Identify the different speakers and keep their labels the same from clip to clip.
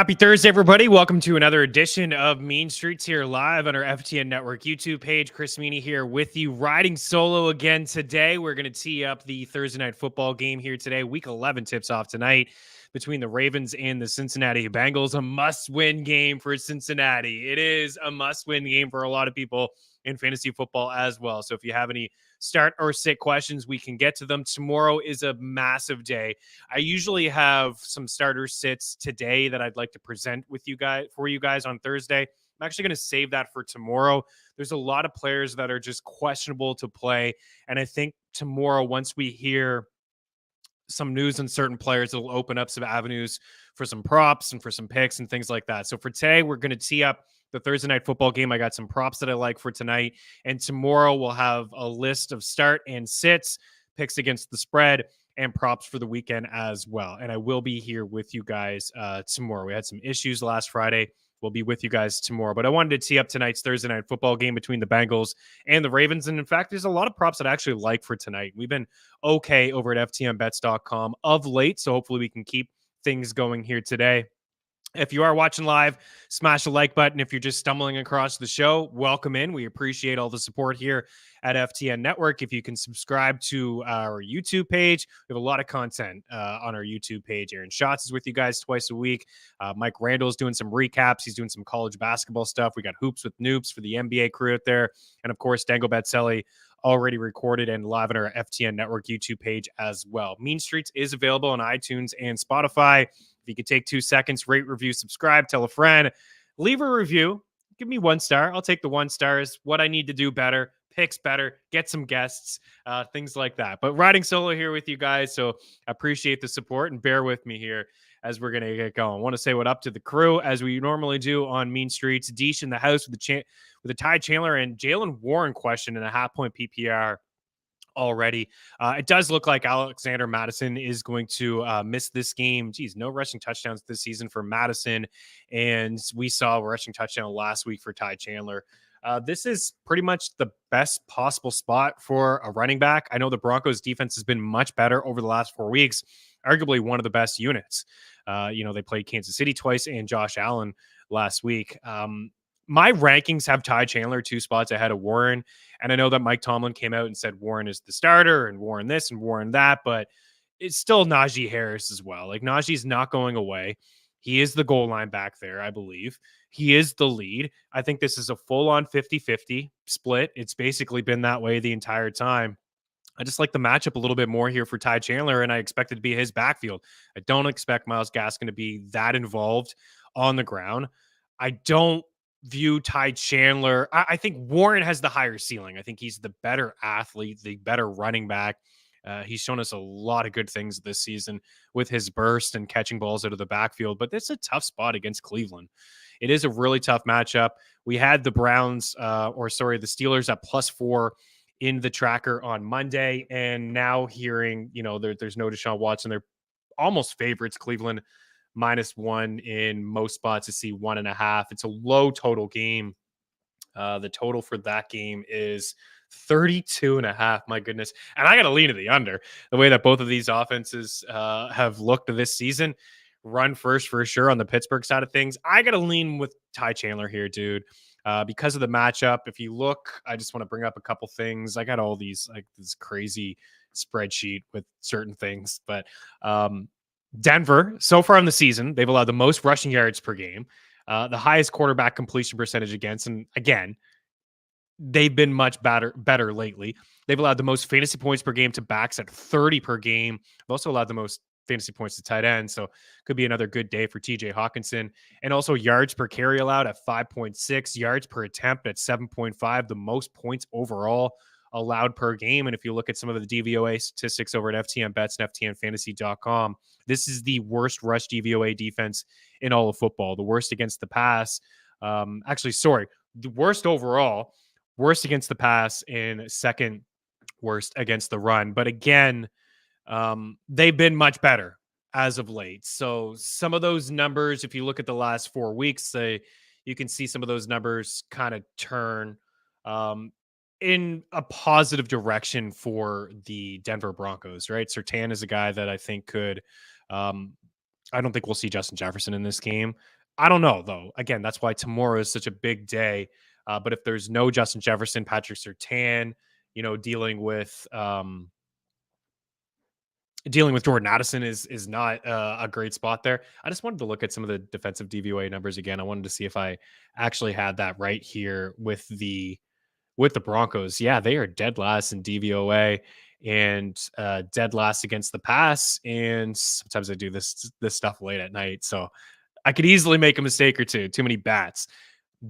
Speaker 1: Happy Thursday, everybody. Welcome to another edition of Mean Streets here live on our FTN Network YouTube page. Chris Meaney here with you, riding solo again today. We're going to tee up the Thursday night football game here today. Week 11 tips off tonight between the Ravens and the Cincinnati Bengals. A must-win game for Cincinnati. It is a must-win game for a lot of people in fantasy football as well. So if you have any start or sit questions, we can get to them. Tomorrow is a massive day. I usually have some starter sits today that I'd like to present with you guys on Thursday. I'm actually going to save that for tomorrow. There's a lot of players that are just questionable to play. And I think tomorrow, once we hear some news on certain players, it'll open up some avenues for some props and for some picks and things like that. So for today, we're going to tee up the Thursday night football game. I got some props that I like for tonight. And tomorrow we'll have a list of start and sits, picks against the spread, and props for the weekend as well. And I will be here with you guys tomorrow. We had some issues last Friday. We'll be with you guys tomorrow. But I wanted to tee up tonight's Thursday night football game between the Bengals and the Ravens. And in fact, there's a lot of props that I actually like for tonight. We've been okay over at ftmbets.com of late. So hopefully we can keep things going here today. If you are watching live, smash the like button. If you're just stumbling across the show, welcome in. We appreciate all the support here at FTN Network. If you can subscribe to our YouTube page, we have a lot of content on our YouTube page. Aaron Schatz is with you guys twice a week. Mike Randall's doing some recaps. He's doing some college basketball stuff. We got Hoops with Noobs for the NBA crew out there. And of course, Dango Betselli already recorded and live on our FTN Network YouTube page as well. Mean Streets is available on iTunes and Spotify. If you could take 2 seconds, rate, review, subscribe, tell a friend, leave a review, give me 1 star. I'll take the 1 stars. What I need to do better, picks better, get some guests, things like that. But riding solo here with you guys, so I appreciate the support and bear with me here as we're going to get going. I want to say what up to the crew as we normally do on Mean Streets. Deesh in the house with a Ty Chandler and Jalen Warren question in a half-point PPR already. It does look like Alexander Madison is going to miss this game. Geez, no rushing touchdowns this season for Madison. And we saw a rushing touchdown last week for Ty Chandler. This is pretty much the best possible spot for a running back. I know the Broncos defense has been much better over the last 4 weeks, arguably one of the best units. They played Kansas City twice and Josh Allen last week. My rankings have Ty Chandler 2 spots ahead of Warren. And I know that Mike Tomlin came out and said Warren is the starter and Warren this and Warren that, but it's still Najee Harris as well. Like, Najee's not going away. He is the goal line back there, I believe. He is the lead. I think this is a full-on 50-50 split. It's basically been that way the entire time. I just like the matchup a little bit more here for Ty Chandler, and I expect it to be his backfield. I don't expect Myles Gaskin to be that involved on the ground. I don't view Ty Chandler. I think Warren has the higher ceiling. I think he's the better athlete, the better running back. He's shown us a lot of good things this season with his burst and catching balls out of the backfield, but it's a tough spot against Cleveland. It is a really tough matchup. We had the the Steelers at +4 in the tracker on Monday, and now hearing, there's no Deshaun Watson. They're almost favorites. Cleveland -1 in most spots to see 1.5. It's a low total game. The total for that game is 32.5. My goodness. And I got to lean to the under. The way that both of these offenses have looked this season, run first for sure on the Pittsburgh side of things. I got to lean with Ty Chandler here, dude. Because of the matchup. If you look, I just want to bring up a couple things. I got all these, like, this crazy spreadsheet with certain things, but Denver, so far in the season, they've allowed the most rushing yards per game, the highest quarterback completion percentage against. And again, they've been much better lately. They've allowed the most fantasy points per game to backs at 30 per game. They've also allowed the most fantasy points to tight end. So could be another good day for TJ Hawkinson. And also yards per carry allowed at 5.6, yards per attempt at 7.5, the most points overall allowed per game. And if you look at some of the DVOA statistics over at FTN Bets and FTNFantasy.com, this is the worst rush DVOA defense in all of football. The worst against the pass. The worst overall, worst against the pass, and second worst against the run. But again, they've been much better as of late. So some of those numbers, if you look at the last 4 weeks, you can see some of those numbers kind of turn in a positive direction for the Denver Broncos, right? Surtain is a guy that I think could I don't think we'll see Justin Jefferson in this game. I don't know though. Again, that's why tomorrow is such a big day. But if there's no Justin Jefferson, Patrick Surtain, dealing with Jordan Addison is not a great spot there. I just wanted to look at some of the defensive DVOA numbers again. I wanted to see if I actually had that right here with the Broncos. Yeah, they are dead last in DVOA and dead last against the pass. And sometimes I do this stuff late at night, so I could easily make a mistake or two. Too many bats.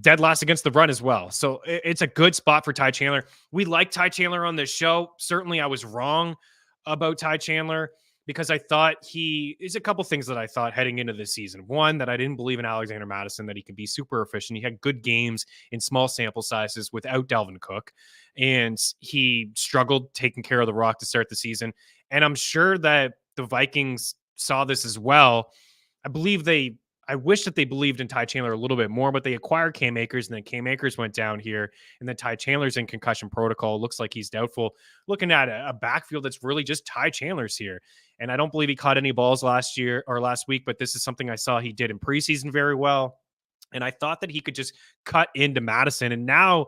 Speaker 1: Dead last against the run as well. So it's a good spot for Ty Chandler. We like Ty Chandler on this show. Certainly, I was wrong about Ty Chandler because I thought is a couple things that I thought heading into this season. One, that I didn't believe in Alexander Mattison, that he can be super efficient. He had good games in small sample sizes without Dalvin Cook, and he struggled taking care of the rock to start the season. And I'm sure that the Vikings saw this as well. I wish that they believed in Ty Chandler a little bit more, but they acquired Cam Akers, and then Cam Akers went down here, and then Ty Chandler's in concussion protocol. Looks like he's doubtful. Looking at a backfield that's really just Ty Chandler's here. And I don't believe he caught any balls last week, but this is something I saw he did in preseason very well. And I thought that he could just cut into Madison, and now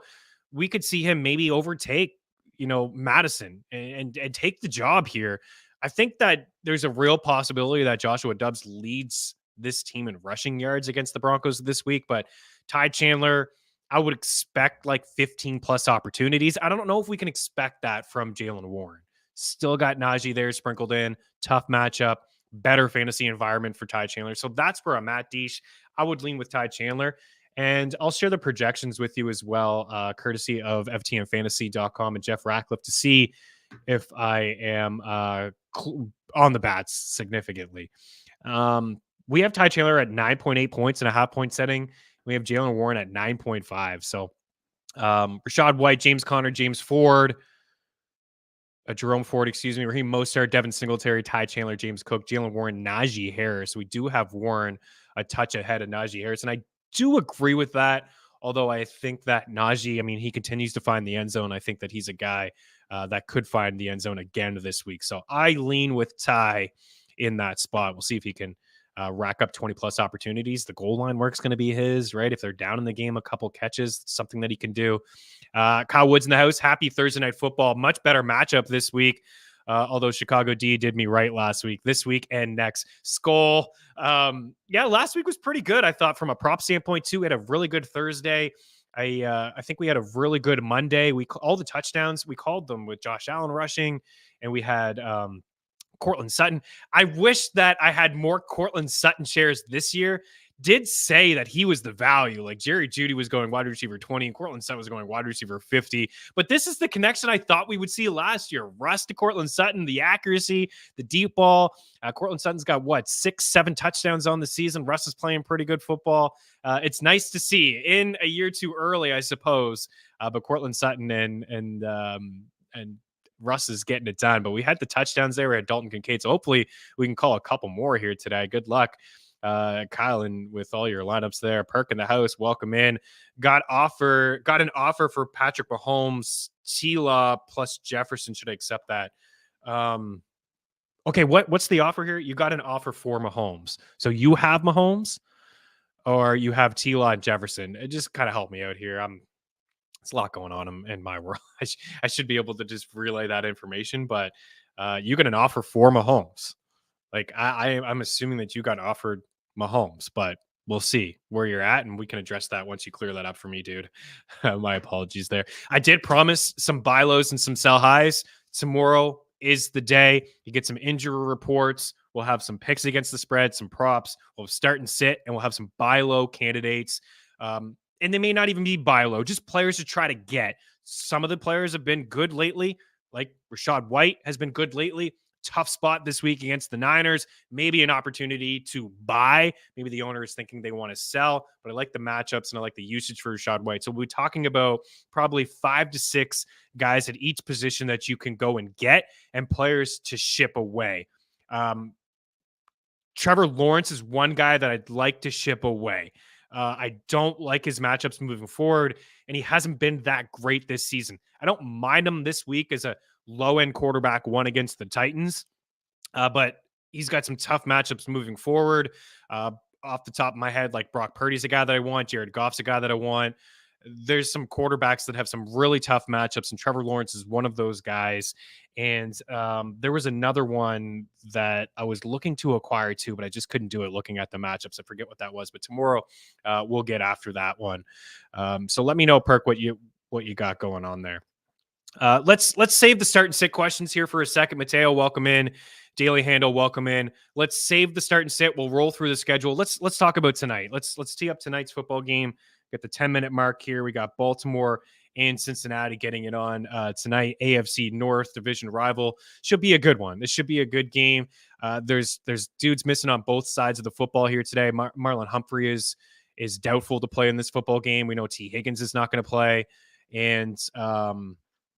Speaker 1: we could see him maybe overtake, Madison and take the job here. I think that there's a real possibility that Joshua Dobbs leads this team in rushing yards against the Broncos this week, but Ty Chandler, I would expect like 15 plus opportunities. I don't know if we can expect that from Jaylen Warren. Still got Najee there sprinkled in. Tough matchup, better fantasy environment for Ty Chandler. So that's where I'm at, Deesh. I would lean with Ty Chandler. And I'll share the projections with you as well, courtesy of ftnfantasy.com and Jeff Ratcliffe, to see if I am on the bats significantly. We have Ty Chandler at 9.8 points in a half point setting. We have Jaylen Warren at 9.5. So Rachaad White, James Conner, Jerome Ford, Raheem Mostert, Devin Singletary, Ty Chandler, James Cook, Jaylen Warren, Najee Harris. We do have Warren a touch ahead of Najee Harris. And I do agree with that. Although I think that Najee, he continues to find the end zone. I think that he's a guy that could find the end zone again this week. So I lean with Ty in that spot. We'll see if he can rack up 20 plus opportunities. The goal line work's going to be his, right? If they're down in the game, a couple catches, something that he can do. Kyle Woods in the house. Happy Thursday Night Football. Much better matchup this week. Although Chicago D did me right last week, this week and next. Skull. Last week was pretty good. I thought from a prop standpoint too. We had a really good Thursday. I think we had a really good Monday. All the touchdowns, we called them with Josh Allen rushing, and we had Cortland Sutton. I wish that I had more Cortland Sutton shares this year. Did say that he was the value. Like Jerry Jeudy was going wide receiver 20 and Cortland Sutton was going wide receiver 50. But this is the connection I thought we would see last year. Russ to Cortland Sutton, the accuracy, the deep ball. Cortland Sutton's got 6-7 touchdowns on the season. Russ is playing pretty good football. It's nice to see in a year too early, I suppose. But Cortland Sutton and Russ is getting it done. But we had the touchdowns there. We had Dalton Kincaid. So hopefully we can call a couple more here today. Good luck, Kyle, and with all your lineups there. Perk in the house, welcome in. Got an offer for Patrick Mahomes, T-Law plus Jefferson. Should I accept that? Okay, what's the offer here? You got an offer for Mahomes. So you have Mahomes or you have T-Law and Jefferson. It just kind of help me out here. It's a lot going on in my world. I should be able to just relay that information, but you got an offer for Mahomes. Like I'm assuming that you got offered Mahomes, but we'll see where you're at, and we can address that once you clear that up for me, dude. My apologies there. I did promise some buy lows and some sell highs. Tomorrow is the day. You get some injury reports. We'll have some picks against the spread, some props. We'll start and sit, and we'll have some buy low candidates. And they may not even be buy low, just players to try to get. Some of the players have been good lately, like Rachaad White has been good lately. Tough spot this week against the Niners. Maybe an opportunity to buy. Maybe the owner is thinking they want to sell, but I like the matchups and I like the usage for Rachaad White. So we're talking about probably 5 to 6 guys at each position that you can go and get and players to ship away. Trevor Lawrence is one guy that I'd like to ship away. I don't like his matchups moving forward, and he hasn't been that great this season. I don't mind him this week as a low-end quarterback one against the Titans, but He's got some tough matchups moving forward. Uh, Off the top of my head, like Brock Purdy's a guy that I want. Jared Goff's a guy that I want. There's some quarterbacks that have some really tough matchups, and Trevor Lawrence is one of those guys. And there was another one that I was looking to acquire too, but I just couldn't do it looking at the matchups. I forget what that was, but tomorrow we'll get after that one. So let me know, Perk, what you got going on there. Let's save the start and sit questions here for a second. Mateo, welcome in. Daily Handle, welcome in. Let's save the start and sit. We'll roll through the schedule. Let's talk about tonight. Let's tee up tonight's football game. Get the 10-minute mark here. We got Baltimore and Cincinnati getting it on tonight. AFC North division rival. Should be a good one. This should be a good game. There's dudes missing on both sides of the football here today. Marlon Humphrey is doubtful to play in this football game. We know T. Higgins is not going to play, and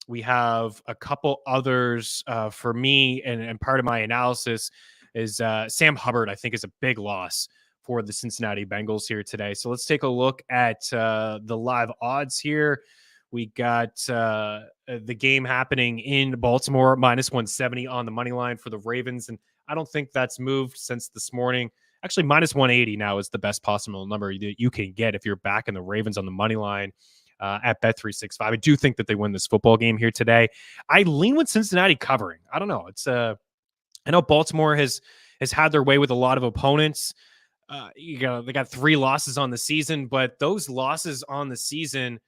Speaker 1: we have a couple others for me, and part of my analysis is Sam Hubbard, I think, is a big loss for the Cincinnati Bengals here today. So let's take a look at the live odds here. We got the game happening in Baltimore, minus 170 on the money line for the Ravens. And I don't think that's moved since this morning. Actually, minus 180 now is the best possible number that you can get if you're backing the Ravens on the money line. At Bet365. I do think that they win this football game here today. I lean with Cincinnati covering. I don't know. I know Baltimore has had their way with a lot of opponents. They got 3 losses on the season, but those losses on the season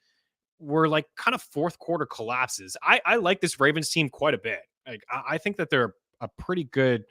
Speaker 1: were like kind of fourth quarter collapses. I like this Ravens team quite a bit. Like I think that they're a pretty good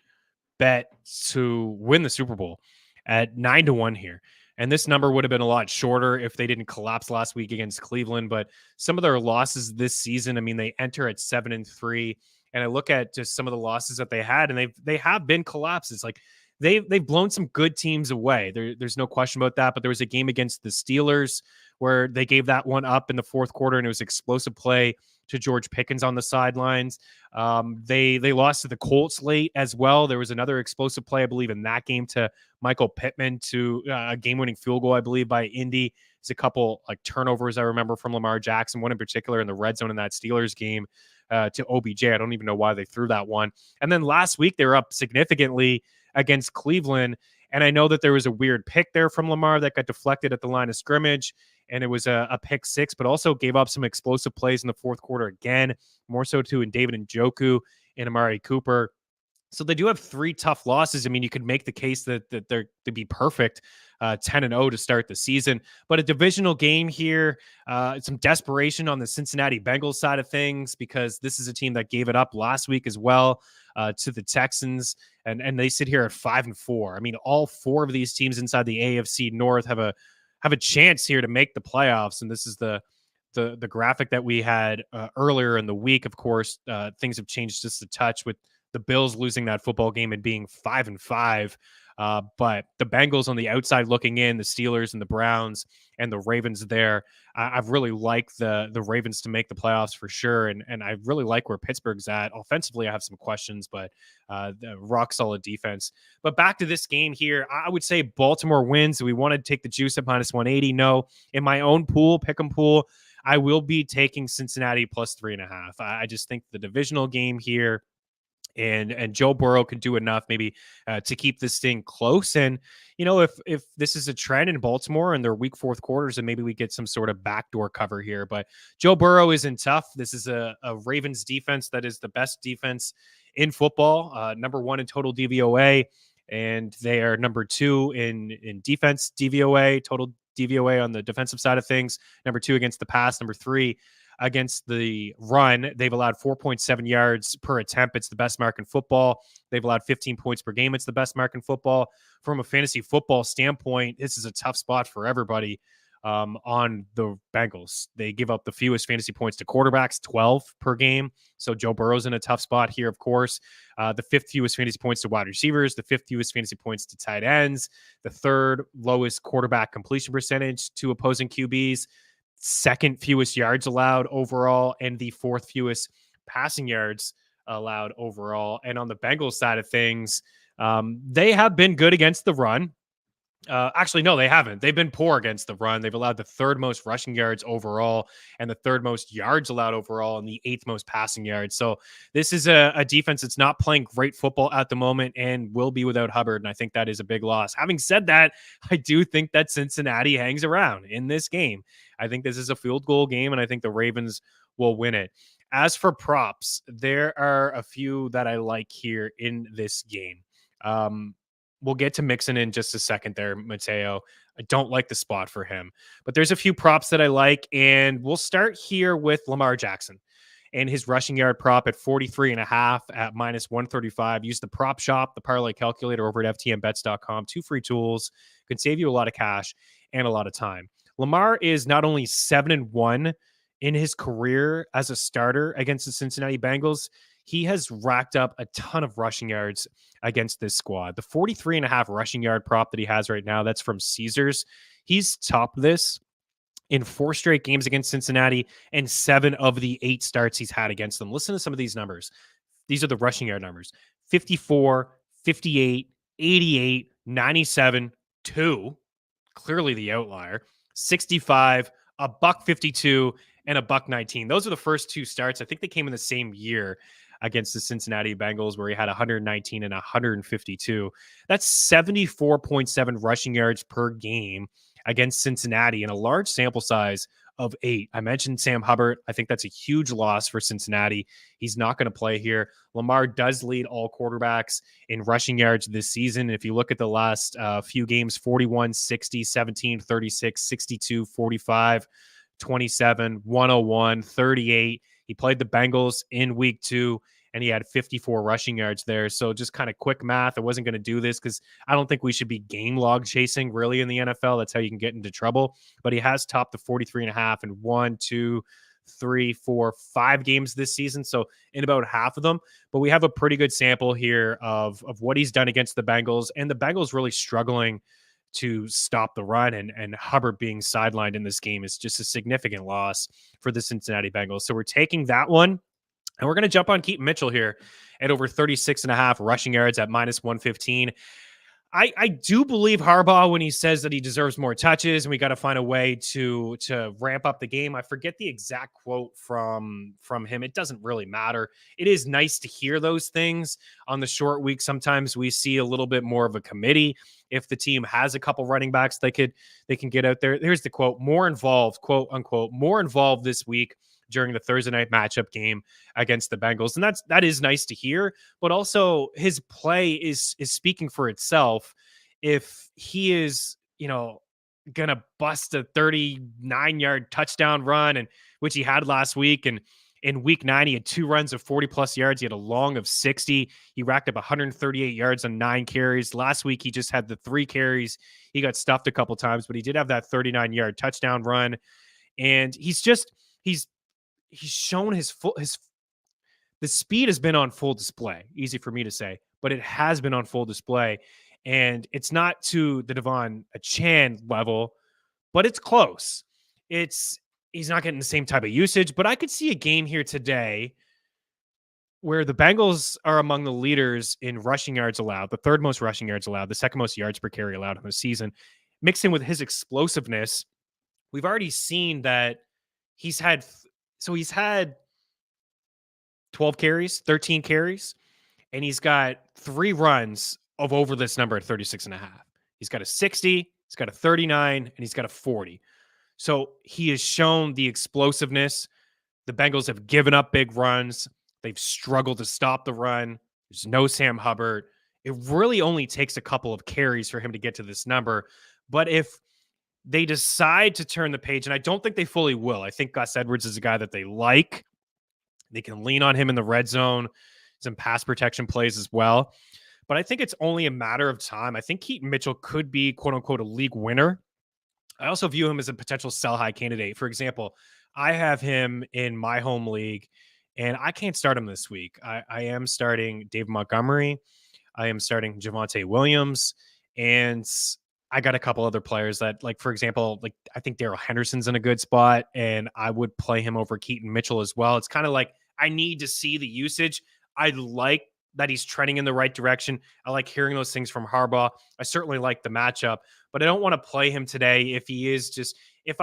Speaker 1: bet to win the Super Bowl at 9-1 here. And this number would have been a lot shorter if they didn't collapse last week against Cleveland. But some of their losses this season, I mean, they enter at 7-3. And I look at just some of the losses that they had, and they have been collapses. Like they've blown some good teams away. There's no question about that. But there was a game against the Steelers where they gave that one up in the fourth quarter, and it was explosive play to George Pickens on the sidelines. They lost to the Colts late as well. There was another explosive play, I believe, in that game to Michael Pittman to a game-winning field goal, I believe, by Indy. There's a couple like turnovers I remember from Lamar Jackson, one in particular in the red zone in that Steelers game to OBJ. I don't even know why they threw that one. And then last week they were up significantly against Cleveland. And I know that there was a weird pick there from Lamar that got deflected at the line of scrimmage, and it was a pick 6, but also gave up some explosive plays in the fourth quarter again, more so too in David Njoku and Amari Cooper. So they do have 3 tough losses. I mean, you could make the case that they're to be perfect 10-0 to start the season, but a divisional game here, some desperation on the Cincinnati Bengals side of things, because this is a team that gave it up last week as well to the Texans, and they sit here at 5-4. I mean, all 4 of these teams inside the AFC North have a chance here to make the playoffs, and this is the graphic that we had earlier in the week. Of course, things have changed just a touch with the Bills losing that football game and being 5-5. But the Bengals on the outside looking in, the Steelers and the Browns and the Ravens there, I've really liked the Ravens to make the playoffs for sure. And I really like where Pittsburgh's at. Offensively, I have some questions, but the rock solid defense. But back to this game here, I would say Baltimore wins. We want to take the juice at minus 180. No, in my own pool, pick'em pool, I will be taking Cincinnati plus 3.5. I just think the divisional game here, and Joe Burrow could do enough maybe to keep this thing close. And, you know, if this is a trend in Baltimore and their weak fourth quarters, and maybe we get some sort of backdoor cover here. But Joe Burrow isn't tough. This is a Ravens defense that is the best defense in football, number 1 in total DVOA, and they are number 2 in defense DVOA, total DVOA on the defensive side of things, number 2 against the pass, number 3 against the run. They've allowed 4.7 yards per attempt. It's the best mark in football. They've allowed 15 points per game. It's the best mark in football. From a fantasy football standpoint, this is a tough spot for everybody on the Bengals. They give up the fewest fantasy points to quarterbacks, 12 per game. So Joe Burrow's in a tough spot here, of course. The 5th fewest fantasy points to wide receivers, the 5th fewest fantasy points to tight ends, the 3rd lowest quarterback completion percentage to opposing QBs, 2nd fewest yards allowed overall, and the 4th fewest passing yards allowed overall. And on the Bengals side of things, they have been good against the run. Actually, no, they haven't. They've been poor against the run. They've allowed the third most rushing yards overall and the third most yards allowed overall and the eighth most passing yards. So this is a defense that's not playing great football at the moment and will be without Hubbard. And I think that is a big loss. Having said that, I do think that Cincinnati hangs around in this game. I think this is a field goal game, and I think the Ravens will win it. As for props, there are a few that I like here in this game. We'll get to Mixon in just a second there, Mateo. I don't like the spot for him, but there's a few props that I like, and we'll start here with Lamar Jackson and his rushing yard prop at 43.5 at minus 135. Use the prop shop, the parlay calculator over at ftnbets.com. 2 free tools can save you a lot of cash and a lot of time. Lamar is not only 7-1 in his career as a starter against the Cincinnati Bengals, he has racked up a ton of rushing yards against this squad. The 43.5 rushing yard prop that he has right now, that's from Caesars. He's topped this in 4 straight games against Cincinnati and 7 of the 8 starts he's had against them. Listen to some of these numbers. These are the rushing yard numbers: 54, 58, 88, 97, 2, clearly the outlier, 65, a $1.52, and a $1.19. Those are the first 2 starts. I think they came in the same year against the Cincinnati Bengals, where he had 119 and 152. That's 74.7 rushing yards per game against Cincinnati in a large sample size of 8. I mentioned Sam Hubbard. I think that's a huge loss for Cincinnati. He's not going to play here. Lamar does lead all quarterbacks in rushing yards this season. If you look at the last few games, 41, 60, 17, 36, 62, 45, 27, 101, 38. He played the Bengals in week 2, and he had 54 rushing yards there. So just kind of quick math. I wasn't going to do this because I don't think we should be game log chasing really in the NFL. That's how you can get into trouble. But he has topped the 43.5 in 1, 2, 3, 4, 5 games this season. So in about half of them. But we have a pretty good sample here of what he's done against the Bengals, and the Bengals really struggling to stop the run, and Hubbard being sidelined in this game is just a significant loss for the Cincinnati Bengals. So we're taking that one, and we're going to jump on Keaton Mitchell here at over 36.5 rushing yards at minus 115. I do believe Harbaugh when he says that he deserves more touches, and we got to find a way to ramp up the game. I forget the exact quote from him. It doesn't really matter. It is nice to hear those things on the short week. Sometimes we see a little bit more of a committee. If the team has a couple running backs, they can get out there. Here's the quote: more involved, quote unquote, more involved this week during the Thursday night matchup game against the Bengals. And that is nice to hear, but also his play is speaking for itself. If he is, going to bust a 39-yard touchdown run, and which he had last week, and in week 9, he had 2 runs of 40 plus yards. He had a long of 60. He racked up 138 yards on 9 carries. Last week, he just had the 3 carries. He got stuffed a couple times, but he did have that 39-yard touchdown run. And he's shown the speed has been on full display. Easy for me to say, but it has been on full display. And it's not to the Devon Chan level, but it's close. He's not getting the same type of usage, but I could see a game here today where the Bengals are among the leaders in rushing yards allowed, the 3rd most rushing yards allowed, the 2nd most yards per carry allowed in the season. Mixed in with his explosiveness, we've already seen that he's had 12 carries, 13 carries, and he's got 3 runs of over this number at 36.5. He's got a 60, he's got a 39, and he's got a 40. So he has shown the explosiveness. The Bengals have given up big runs. They've struggled to stop the run. There's no Sam Hubbard. It really only takes a couple of carries for him to get to this number. But if they decide to turn the page, and I don't think they fully will. I think Gus Edwards is a guy that they like. They can lean on him in the red zone, some pass protection plays as well. But I think it's only a matter of time. I think Keaton Mitchell could be, quote unquote, a league winner. I also view him as a potential sell high candidate. For example, I have him in my home league, and I can't start him this week. I am starting Dave Montgomery. I am starting Javonte Williams, and I got a couple other players that, like, for example, like I think Darrell Henderson's in a good spot, and I would play him over Keaton Mitchell as well. It's kind of like I need to see the usage. I like that he's trending in the right direction. I like hearing those things from Harbaugh. I certainly like the matchup, but I don't want to play him today if he is just if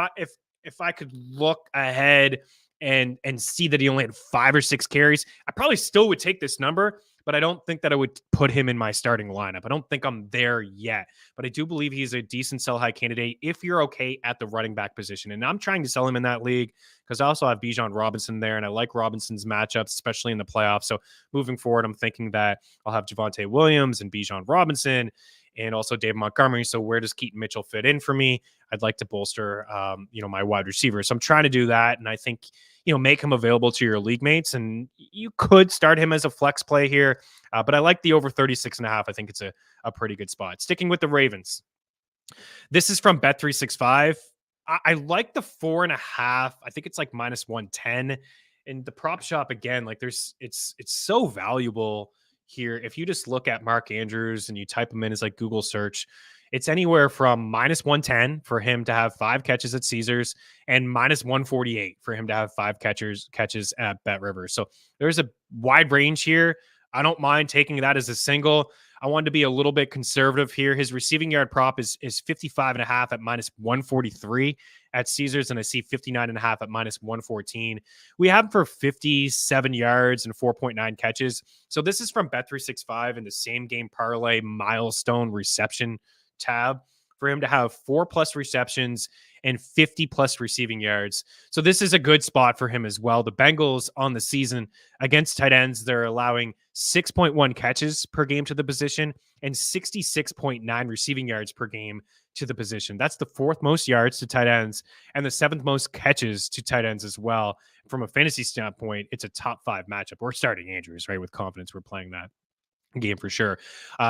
Speaker 1: I could look ahead and see that he only had 5 or 6 carries, I probably still would take this number, but I don't think that I would put him in my starting lineup. I don't think I'm there yet, but I do believe he's a decent sell high candidate if you're okay at the running back position. And I'm trying to sell him in that league because I also have Bijan Robinson there, and I like Robinson's matchups, especially in the playoffs. So moving forward, I'm thinking that I'll have Javonte Williams and Bijan Robinson and also David Montgomery. So where does Keaton Mitchell fit in for me? I'd like to bolster, my wide receiver. So I'm trying to do that. And I think, make him available to your league mates. And you could start him as a flex play here. But I like the over 36.5. I think it's a pretty good spot. Sticking with the Ravens. This is from Bet365. I like the 4.5. I think it's like -110. And the prop shop again, like it's so valuable here. If you just look at Mark Andrews and you type him in as like Google search, it's anywhere from -110 for him to have 5 catches at Caesars and -148 for him to have 5 catches at Bet Rivers. So there's a wide range here. I don't mind taking that as a single. I wanted to be a little bit conservative here. His receiving yard prop is 55.5 at -143 at Caesars, and I see 59.5 at -114. We have him for 57 yards and 4.9 catches. So this is from Bet365 in the same game parlay milestone reception tab for him to have 4+ receptions and 50+ receiving yards. So this is a good spot for him as well. The Bengals on the season against tight ends, they're allowing 6.1 catches per game to the position and 66.9 receiving yards per game to the position. That's the 4th most yards to tight ends and the 7th most catches to tight ends as well. From a fantasy standpoint, it's a top 5 matchup. We're starting Andrews, right? With confidence, we're playing that game for sure.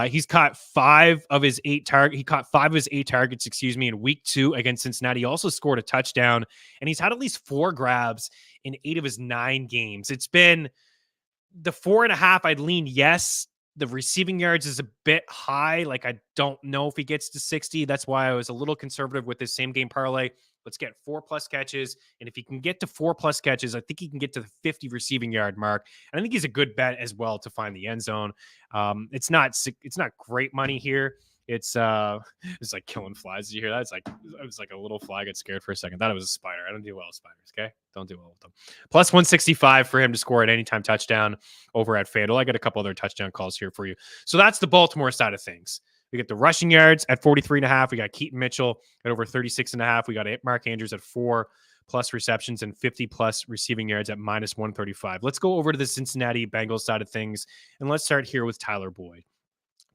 Speaker 1: He's caught 5 of his 8 targets. He caught 5 of his 8 targets, in week 2 against Cincinnati. He also scored a touchdown, and he's had at least 4 grabs in 8 of his 9 games. It's been the 4.5. I'd lean yes. The receiving yards is a bit high. Like, I don't know if he gets to 60. That's why I was a little conservative with this same game parlay. Let's get 4+ catches. And if he can get to 4+ catches, I think he can get to the 50 receiving yard mark. And I think he's a good bet as well to find the end zone. It's not great money here. It's like killing flies. Did you hear that? It was like a little fly. I got scared for a second. Thought it was a spider. I don't do well with spiders. Okay, don't do well with them. Plus 165 for him to score at anytime touchdown over at FanDuel. I got a couple other touchdown calls here for you. So that's the Baltimore side of things. We get the rushing yards at 43.5. We got Keaton Mitchell at over 36.5. We got Mark Andrews at 4+ receptions and 50+ receiving yards at -135. Let's go over to the Cincinnati Bengals side of things, and let's start here with Tyler Boyd.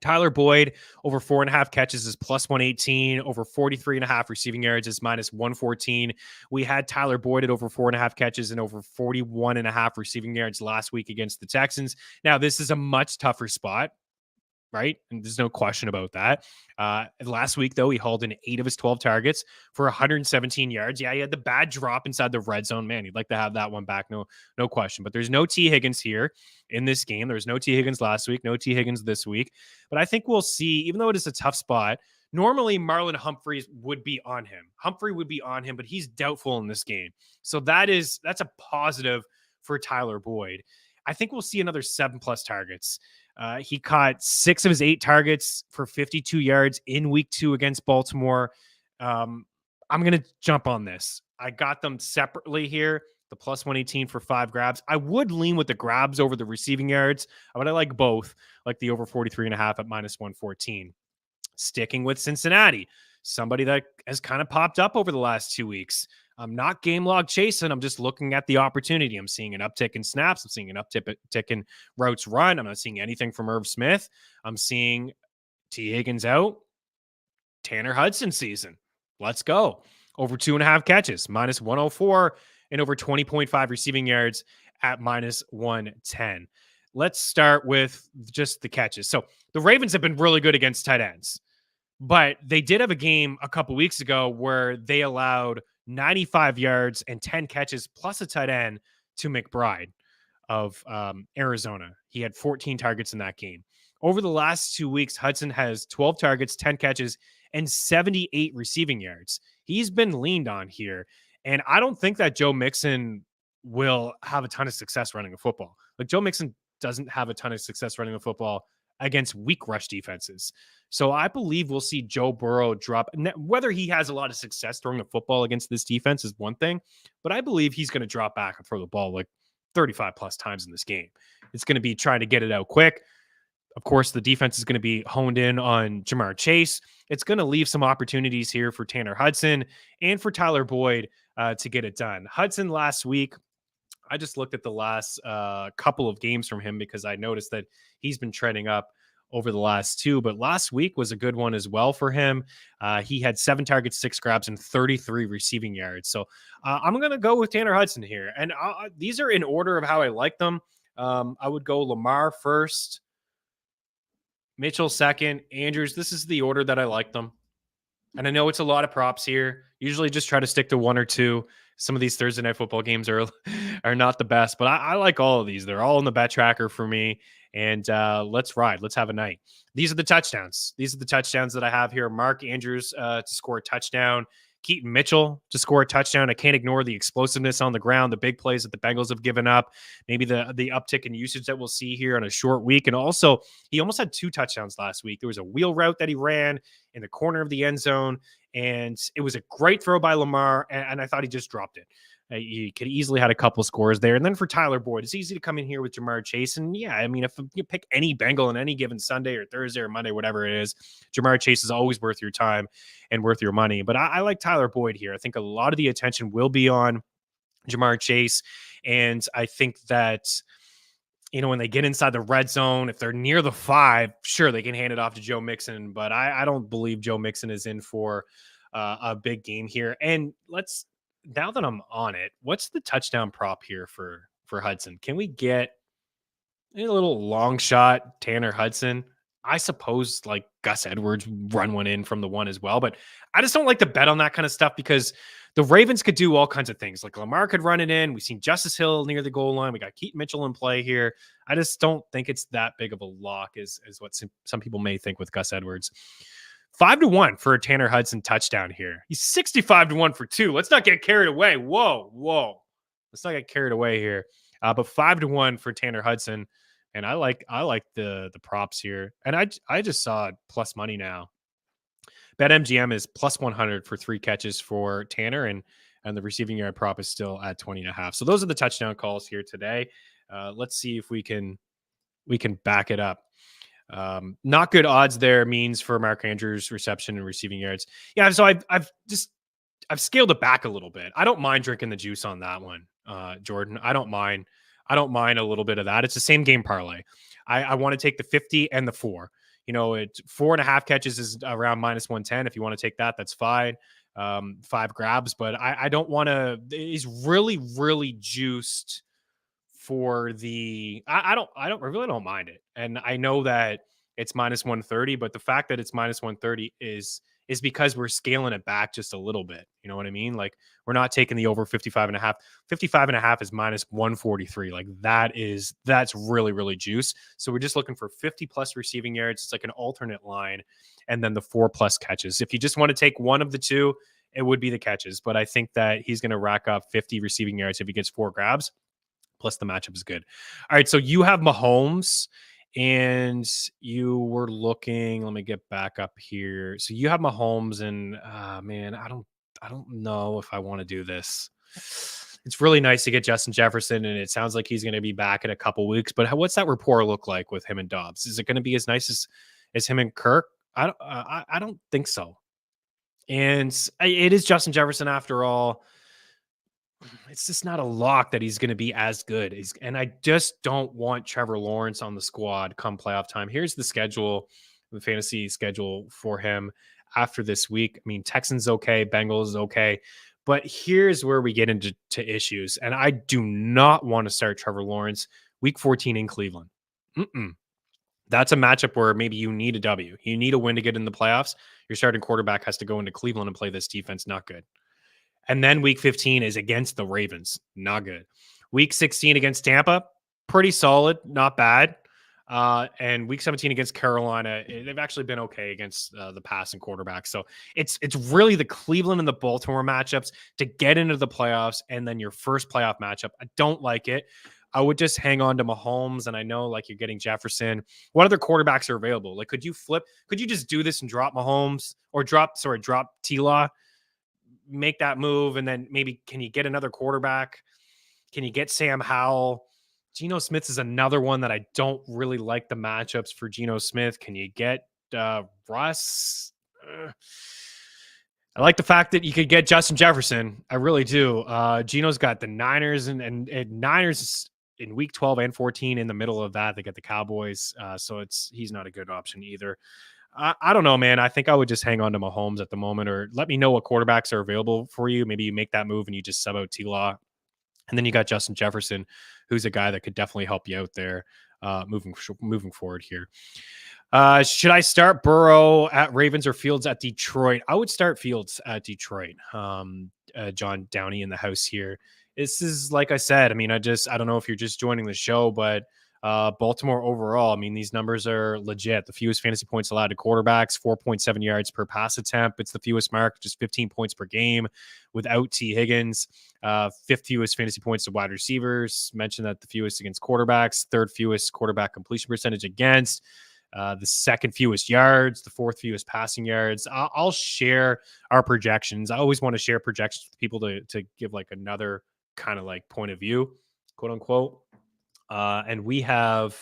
Speaker 1: Tyler Boyd over 4.5 catches is +118. Over 43.5 receiving yards is -114. We had Tyler Boyd at over 4.5 catches and over 41.5 receiving yards last week against the Texans. Now, this is a much tougher spot, right? And there's no question about that. Last week, though, he hauled in 8 of his 12 targets for 117 yards. Yeah, he had the bad drop inside the red zone. Man, he'd like to have that one back. No question. But there's no T. Higgins here in this game. There was no T. Higgins last week, no T. Higgins this week. But I think we'll see, even though it is a tough spot, normally Marlon Humphrey would be on him. But he's doubtful in this game. So that's a positive for Tyler Boyd. I think we'll see another 7+ targets. He caught 6 of his 8 targets for 52 yards in week 2 against Baltimore. I'm going to jump on this. I got them separately here. The +118 for 5 grabs. I would lean with the grabs over the receiving yards, but I like both, like the over 43.5 at -114. Sticking with Cincinnati, somebody that has kind of popped up over the last 2 weeks. I'm not game log chasing. I'm just looking at the opportunity. I'm seeing an uptick in snaps. I'm seeing an uptick in routes run. I'm not seeing anything from Irv Smith. I'm seeing T. Higgins out. Tanner Hudson season. Let's go. Over 2.5 catches, -104, and over 20.5 receiving yards at -110. Let's start with just the catches. So the Ravens have been really good against tight ends, but they did have a game a couple weeks ago where they allowed 95 yards and 10 catches plus a tight end to McBride of Arizona. He had 14 targets in that game. Over the last 2 weeks, Hudson has 12 targets, 10 catches, and 78 receiving yards. He's been leaned on here. And I don't think that Joe Mixon will have a ton of success running a football. Like, Joe Mixon doesn't have a ton of success running the football against weak rush defenses. So I believe we'll see Joe Burrow drop. Whether he has a lot of success throwing the football against this defense is one thing, but I believe he's going to drop back and throw the ball like 35 plus times in this game. It's going to be trying to get it out quick. Of course, the defense is going to be honed in on Jamar Chase. It's going to leave some opportunities here for Tanner Hudson and for Tyler Boyd to get it done. Hudson last week, I just looked at the last couple of games from him because I noticed that he's been trending up over the last two, but last week was a good one as well for him. He had 7 targets, 6 grabs, and 33 receiving yards. So I'm going to go with Tanner Hudson here. And these are in order of how I like them. I would go Lamar first, Mitchell second, Andrews. This is the order that I like them. And I know it's a lot of props here. Usually just try to stick to 1 or 2. Some of these Thursday night football games are not the best, but I like all of these. They're all in the bet tracker for me. And let's ride. Let's have a night. These are the touchdowns. These are the touchdowns that I have here. Mark Andrews to score a touchdown. Keaton Mitchell to score a touchdown. I can't ignore the explosiveness on the ground, the big plays that the Bengals have given up, maybe the uptick in usage that we'll see here on a short week. And also, he almost had 2 touchdowns last week. There was a wheel route that he ran in the corner of the end zone, and it was a great throw by Lamar, and I thought he just dropped it. He could easily had a couple scores there. And then for Tyler Boyd, it's easy to come in here with Jamar Chase. And yeah, I mean, if you pick any Bengal on any given Sunday or Thursday or Monday, whatever it is, Jamar Chase is always worth your time and worth your money. But I like Tyler Boyd here. I think a lot of the attention will be on Jamar Chase. And I think that, you know, when they get inside the red zone, if they're near the 5, sure, they can hand it off to Joe Mixon. But I don't believe Joe Mixon is in for a big game here. And now that I'm on it, what's the touchdown prop here for Hudson? Can we get a little long shot Tanner Hudson? I suppose like Gus Edwards run one in from the 1 as well, but I just don't like to bet on that kind of stuff because the Ravens could do all kinds of things. Like Lamar could run it in. We've seen Justice Hill near the goal line. We got Keaton Mitchell in play here. I just don't think it's that big of a lock as what some people may think with Gus Edwards. 5-1 for a Tanner Hudson touchdown here. He's 65-1 for 2. Let's not get carried away. Whoa. Let's not get carried away here. But 5-1 for Tanner Hudson. And I like the props here. And I just saw plus money now. BetMGM is plus 100 for 3 catches for Tanner, and the receiving yard prop is still at 20.5. So those are the touchdown calls here today. Let's see if we can back it up. Not good odds there means for Mark Andrews reception and receiving yards. Yeah, so I've scaled it back a little bit. I don't mind drinking the juice on that one, Jordan. I don't mind a little bit of that. It's the same game parlay. I want to take the 50 and the 4. You know, 4.5 catches is around minus 110. If you want to take that, that's fine. 5 grabs, but I don't want to. He's really, really juiced for the. I really don't mind it, and I know that it's minus 130, but the fact that it's minus 130 is because we're scaling it back just a little bit. You know what I mean? Like we're not taking the over 55.5. 55.5 is minus 143. Like that's really, really juice. So we're just looking for 50 plus receiving yards. It's like an alternate line. And then the 4 plus catches. If you just want to take one of the 2, it would be the catches. But I think that he's going to rack up 50 receiving yards if he gets 4 grabs. Plus the matchup is good. All right. So you have Mahomes. And you were looking, let me get back up here. So you have Mahomes and man, I don't know if I want to do this. It's really nice to get Justin Jefferson, and it sounds like he's going to be back in a couple weeks, but what's that rapport look like with him and Dobbs? Is it going to be as nice as him and Kirk? I don't think so. And it is Justin Jefferson after all. It's just not a lock that he's going to be as good. And I just don't want Trevor Lawrence on the squad come playoff time. Here's the schedule, the fantasy schedule for him after this week. I mean, Texans okay, Bengals okay, but here's where we get into issues. And I do not want to start Trevor Lawrence week 14 in Cleveland. That's a matchup where maybe you need a W. You need a win to get in the playoffs. Your starting quarterback has to go into Cleveland and play this defense. Not good. And then week 15 is against the Ravens. Not good. Week 16 against Tampa, pretty solid, not bad. And week 17 against Carolina, they've actually been okay against the passing quarterback. So it's really the Cleveland and the Baltimore matchups to get into the playoffs, and then your first playoff matchup. I don't like it. I would just hang on to Mahomes. And I know like you're getting Jefferson. What other quarterbacks are available? Like, could you just do this and drop Mahomes or drop T-Law, make that move, and then maybe can you get another quarterback? Can you get Sam Howell? Geno Smith is another one that I don't really like the matchups for Geno Smith. Can you get Russ? I like the fact that you could get Justin Jefferson. I really do. Geno's got the Niners and Niners in week 12 and 14 in the middle of that. They get the Cowboys. So he's not a good option either. I don't know, man. I think I would just hang on to Mahomes at the moment, or let me know what quarterbacks are available for you. Maybe you make that move and you just sub out T-Law. And then you got Justin Jefferson, who's a guy that could definitely help you out there moving forward here. Should I start Burrow at Ravens or Fields at Detroit? I would start Fields at Detroit. John Downey in the house here. This is, like I said, I mean, I don't know if you're just joining the show, but Baltimore overall, I mean, these numbers are legit. The fewest fantasy points allowed to quarterbacks, 4.7 yards per pass attempt. It's the fewest mark, just 15 points per game without T. Higgins. Fifth fewest fantasy points to wide receivers. Mentioned that the fewest against quarterbacks. Third fewest quarterback completion percentage against. The second fewest yards, the fourth fewest passing yards. I'll share our projections. I always want to share projections with people to give like another kind of like point of view, quote unquote. And we have,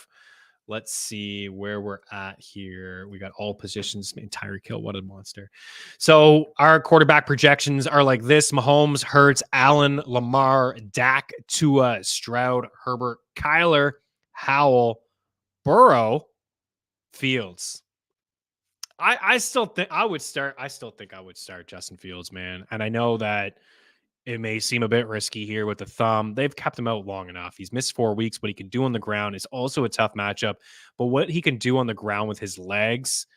Speaker 1: let's see where we're at here. We got all positions. Tyreek Hill, what a monster. So our quarterback projections are like this: Mahomes, Hurts, Allen, Lamar, Dak, Tua, Stroud, Herbert, Kyler, Howell, Burrow, Fields. I still think I would start Justin Fields, man. And I know that it may seem a bit risky here with the thumb. They've kept him out long enough. He's missed 4 weeks. What he can do on the ground is also a tough matchup. But what he can do on the ground with his legs,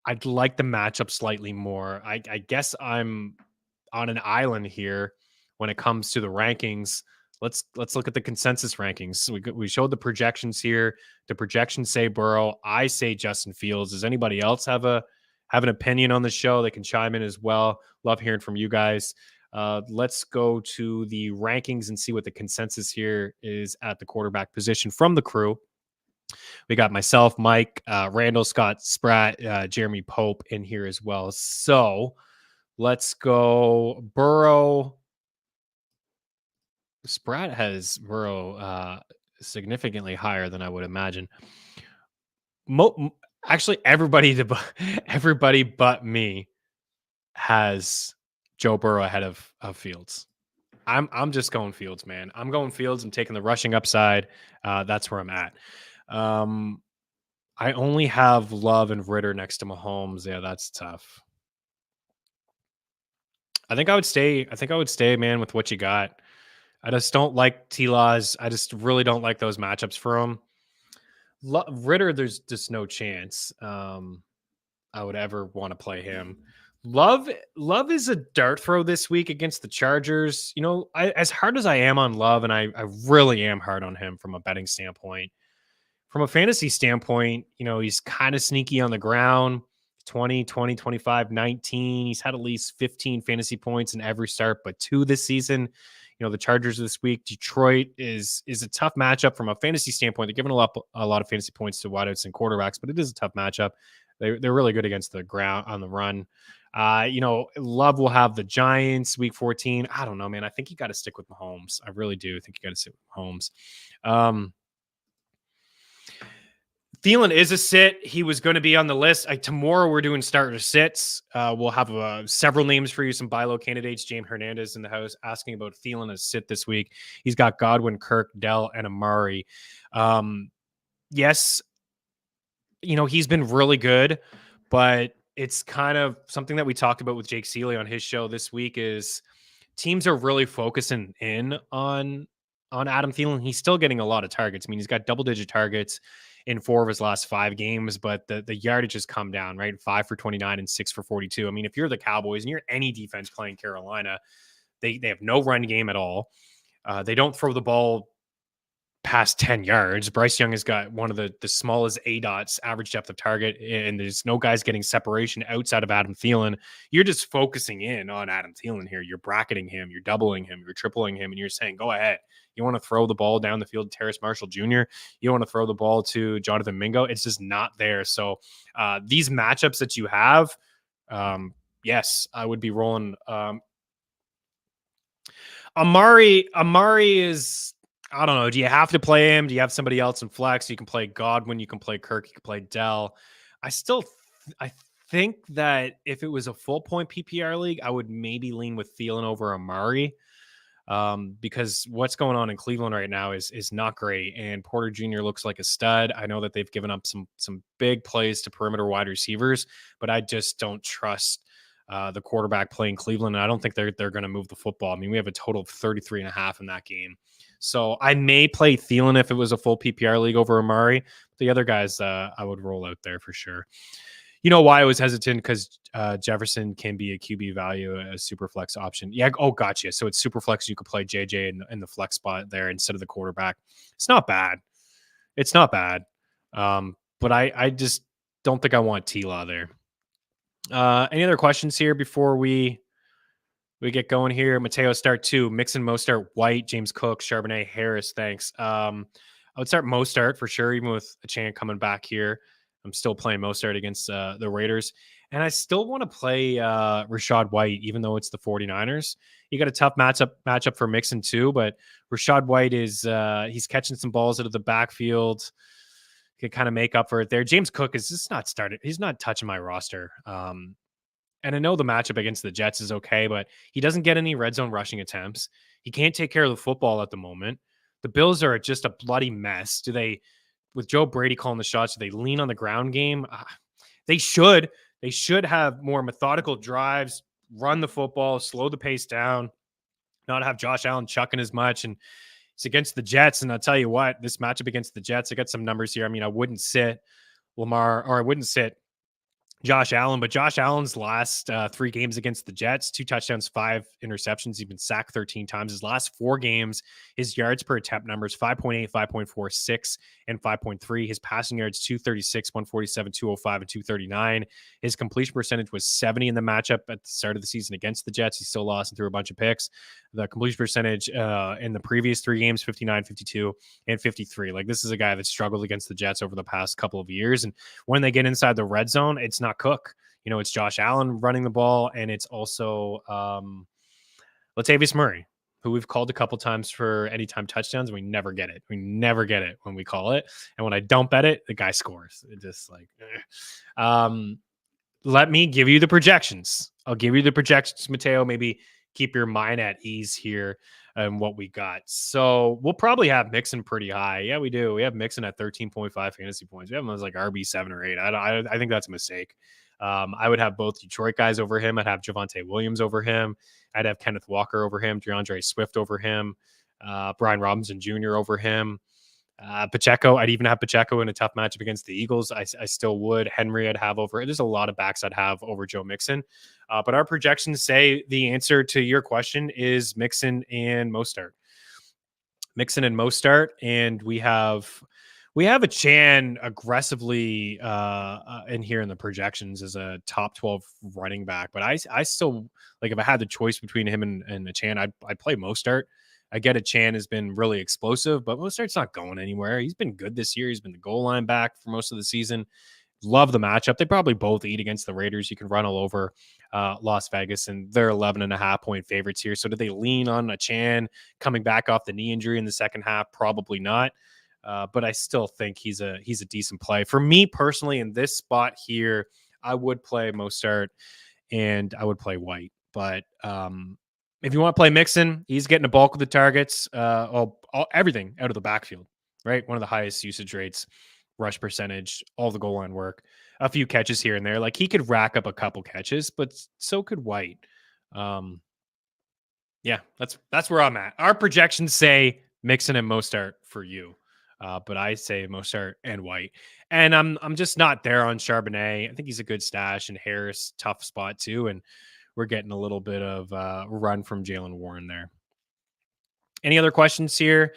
Speaker 1: I'd like the matchup slightly more. I guess I'm on an island here when it comes to the rankings. Let's look at the consensus rankings. We showed the projections here. The projections say Burrow. I say Justin Fields. Does anybody else have an opinion on the show? They can chime in as well. Love hearing from you guys. Let's go to the rankings and see what the consensus here is at the quarterback position from the crew. We got myself, Mike, Randall, Scott, Spratt, Jeremy Pope in here as well. So let's go Burrow. Spratt has Burrow significantly higher than I would imagine. Actually, everybody but me has Joe Burrow ahead of Fields. I'm just going Fields, man. I'm going Fields. I'm taking the rushing upside. That's where I'm at. I only have Love and Ritter next to Mahomes. Yeah, that's tough. I think I would stay, man, with what you got. I just don't like T-Laws. I just really don't like those matchups for him. Ritter, there's just no chance I would ever want to play him. Love is a dart throw this week against the Chargers. You know, as hard as I am on Love, and I really am hard on him from a betting standpoint, from a fantasy standpoint, you know, he's kind of sneaky on the ground. 20, 25, 19. He's had at least 15 fantasy points in every start, but 2 this season. You know, the Chargers this week. Detroit is a tough matchup from a fantasy standpoint. They're giving a lot of fantasy points to wideouts and quarterbacks, but it is a tough matchup. They're really good against the ground on the run. You know, Love will have the Giants week 14. I don't know, man. I think you got to stick with Mahomes. I really do think you got to stick with Mahomes. Thielen is a sit. He was going to be on the list. Tomorrow we're doing starter sits. We'll have several names for you, some buy low candidates. James Hernandez in the house asking about Thielen as sit this week. He's got Godwin, Kirk, Dell, and Amari. Yes, you know, he's been really good, but it's kind of something that we talked about with Jake Seeley on his show this week is teams are really focusing in on Adam Thielen. He's still getting a lot of targets. I mean, he's got double-digit targets in 4 of his last 5 games, but the yardage has come down, right? 5 for 29 and 6 for 42. I mean, if you're the Cowboys and you're any defense playing Carolina, they have no run game at all. They don't throw the ball past 10 yards. Bryce Young has got one of the smallest ADOTs, average depth of target, and there's no guys getting separation outside of Adam Thielen. You're just focusing in on Adam Thielen here. You're bracketing him, you're doubling him, you're tripling him, and you're saying, go ahead. You want to throw the ball down the field to Terrace Marshall Jr., you want to throw the ball to Jonathan Mingo. It's just not there. So these matchups that you have, yes, I would be rolling. Amari is, I don't know. Do you have to play him? Do you have somebody else in flex? You can play Godwin. You can play Kirk. You can play Dell. I think that if it was a full point PPR league, I would maybe lean with Thielen over Amari, because what's going on in Cleveland right now is not great. And Porter Jr. looks like a stud. I know that they've given up some big plays to perimeter wide receivers, but I just don't trust the quarterback playing Cleveland. And I don't think they're going to move the football. I mean, we have a total of 33.5 in that game. So I may play Thielen if it was a full PPR league over Amari. The other guys, I would roll out there for sure. You know why I was hesitant? Because Jefferson can be a QB value, a super flex option. Yeah. Oh, gotcha. So it's super flex. You could play JJ in the flex spot there instead of the quarterback. It's not bad. It's not bad. But I just don't think I want T-Law there. Any other questions here before we get going here? Mateo start 2, Mixon, Mostart, White, James Cook, Charbonnet, Harris. Thanks. I would start Mostart for sure, even with a chance coming back here. I'm still playing Mostart against the Raiders. And I still want to play Rachaad White, even though it's the 49ers. You got a tough matchup for Mixon too, but Rachaad White is he's catching some balls out of the backfield. Could kind of make up for it there. James Cook is just not started. He's not touching my roster. And I know the matchup against the Jets is okay, but he doesn't get any red zone rushing attempts. He can't take care of the football at the moment. The Bills are just a bloody mess. Do they, with Joe Brady calling the shots, do they lean on the ground game? They should. They should have more methodical drives, run the football, slow the pace down, not have Josh Allen chucking as much. And it's against the Jets. And I'll tell you what, this matchup against the Jets, I got some numbers here. I mean, I wouldn't sit Lamar, or I wouldn't sit Josh Allen, but Josh Allen's last 3 games against the Jets, 2 touchdowns, 5 interceptions. He's been sacked 13 times. His last 4 games, his yards per attempt numbers 5.8, 5.4, 6, and 5.3. His passing yards 236, 147, 205, and 239. His completion percentage was 70 in the matchup at the start of the season against the Jets. He still lost and threw a bunch of picks. The completion percentage in the previous 3 games, 59, 52, and 53. Like, this is a guy that struggled against the Jets over the past couple of years. And when they get inside the red zone, it's not Cook. You know, it's Josh Allen running the ball, and it's also Latavius Murray, who we've called a couple times for anytime touchdowns, and we never get it. We never get it when we call it. And when I don't bet it, the guy scores. It just like, let me give you the projections. I'll give you the projections, Mateo. Maybe keep your mind at ease here and what we got. So we'll probably have Mixon pretty high. Yeah, we do. We have Mixon at 13.5 fantasy points. We have him as like RB7 or 8. I think that's a mistake. I would have both Detroit guys over him. I'd have Javonte Williams over him. I'd have Kenneth Walker over him, DeAndre Swift over him, Brian Robinson Jr. over him. Pacheco, I'd even have Pacheco in a tough matchup against the Eagles. I still would. Henry, I'd have over. There's a lot of backs I'd have over Joe Mixon. But our projections say the answer to your question is Mixon and Mostart. Mixon and Mostart, and we have a Chan aggressively in here in the projections as a top 12 running back. But I still, like, if I had the choice between him and a Chan, I'd play Mostart. I get it. Chan has been really explosive, but Mostert's not going anywhere. He's been good this year. He's been the goal line back for most of the season. Love the matchup. They probably both eat against the Raiders. You can run all over Las Vegas, and they're 11.5 point favorites here. So do they lean on a Chan coming back off the knee injury in the second half? Probably not. But I still think he's a decent play. For me personally, in this spot here, I would play Mostart and I would play White. But if you want to play Mixon, he's getting a bulk of the targets, everything out of the backfield, right? One of the highest usage rates, rush percentage, all the goal line work, a few catches here and there. Like, he could rack up a couple catches, but so could White. Yeah, that's where I'm at. Our projections say Mixon and Mostart for you. But I say Mostart and White. And I'm just not there on Charbonnet. I think he's a good stash, and Harris, tough spot too. And we're getting a little bit of run from Jalen Warren there. Any other questions here?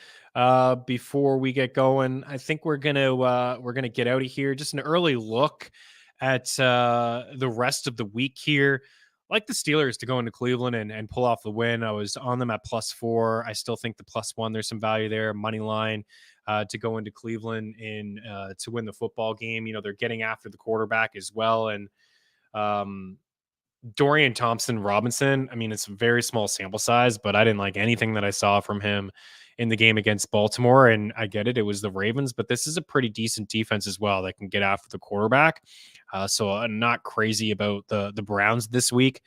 Speaker 1: before we get going. I think we're gonna get out of here. Just an early look at the rest of the week here. I like the Steelers to go into Cleveland and pull off the win. I was on them at +4. I still think the +1, there's some value there. Money line to go into Cleveland and to win the football game. They're getting after the quarterback as well. And um, Dorian Thompson Robinson, I mean, it's a very small sample size, but I didn't like anything that I saw from him in the game against Baltimore. And I get it, it was the Ravens, but this is a pretty decent defense as well that can get after the quarterback. So I'm not crazy about the Browns this week.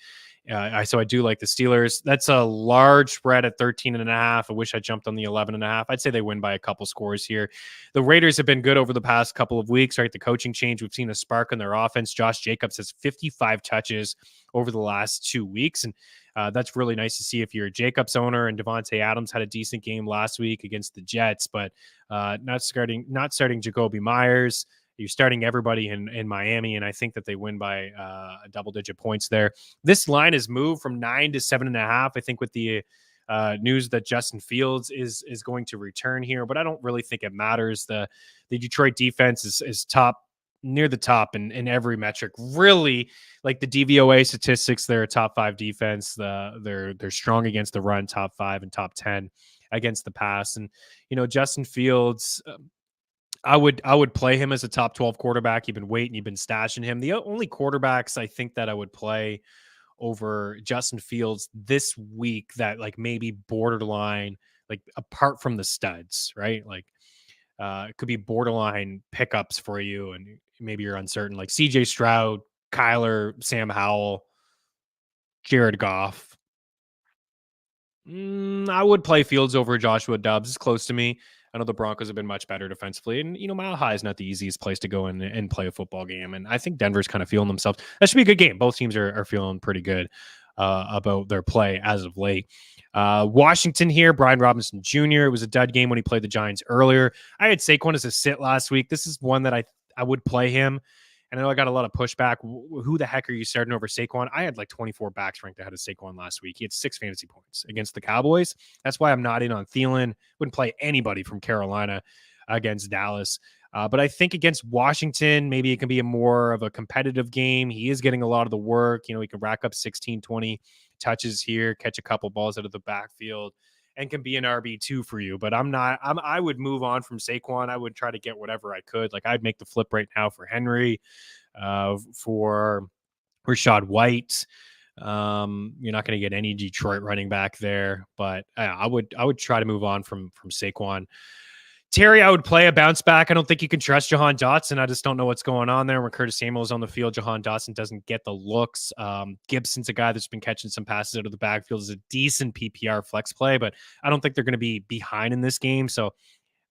Speaker 1: So I do like the Steelers. That's a large spread at 13.5. I wish I jumped on the 11.5. I'd say they win by a couple scores here. The Raiders have been good over the past couple of weeks, right? The coaching change, we've seen a spark in their offense. Josh Jacobs has 55 touches over the last 2 weeks. And that's really nice to see if you're a Jacobs owner. And Devontae Adams had a decent game last week against the Jets, but not starting Jacoby Myers. You're starting everybody in Miami, and I think that they win by a double-digit points there. This line has moved from 9 to 7.5. I think with the news that Justin Fields is going to return here, but I don't really think it matters. The Detroit defense is top, near the top in every metric. Really, like the DVOA statistics, they're a top 5 defense. They're strong against the run, top 5 and top 10 against the pass. And Justin Fields. I would play him as a top 12 quarterback. You've been waiting, you've been stashing him. The only quarterbacks I think that I would play over Justin Fields this week that like maybe borderline, like apart from the studs, right? Like it could be borderline pickups for you, and maybe you're uncertain, like CJ Stroud, Kyler, Sam Howell, Jared Goff. I would play Fields over Joshua Dobbs. It's close to me. I know the Broncos have been much better defensively, and Mile High is not the easiest place to go in and play a football game. And I think Denver's kind of feeling themselves. That should be a good game. Both teams are feeling pretty good about their play as of late. Washington here, Brian Robinson Jr. It was a dud game when he played the Giants earlier. I had Saquon as a sit last week. This is one that I would play him. And I know I got a lot of pushback. Who the heck are you starting over Saquon? I had like 24 backs ranked ahead of Saquon last week. He had 6 fantasy points against the Cowboys. That's why I'm not in on Thielen. Wouldn't play anybody from Carolina against Dallas. But I think against Washington, maybe it can be a more of a competitive game. He is getting a lot of the work. He can rack up 16, 20 touches here, catch a couple balls out of the backfield, and can be an RB2 for you. But I would move on from Saquon. I would try to get whatever I could. Like I'd make the flip right now for Henry, for Rashad White. You're not going to get any Detroit running back there, but I would try to move on from Saquon. Terry, I would play a bounce back. I don't think you can trust Jahan Dotson. I just don't know what's going on there. When Curtis Samuel is on the field, Jahan Dotson doesn't get the looks. Gibson's a guy that's been catching some passes out of the backfield. Is a decent PPR flex play, but I don't think they're going to be behind in this game. So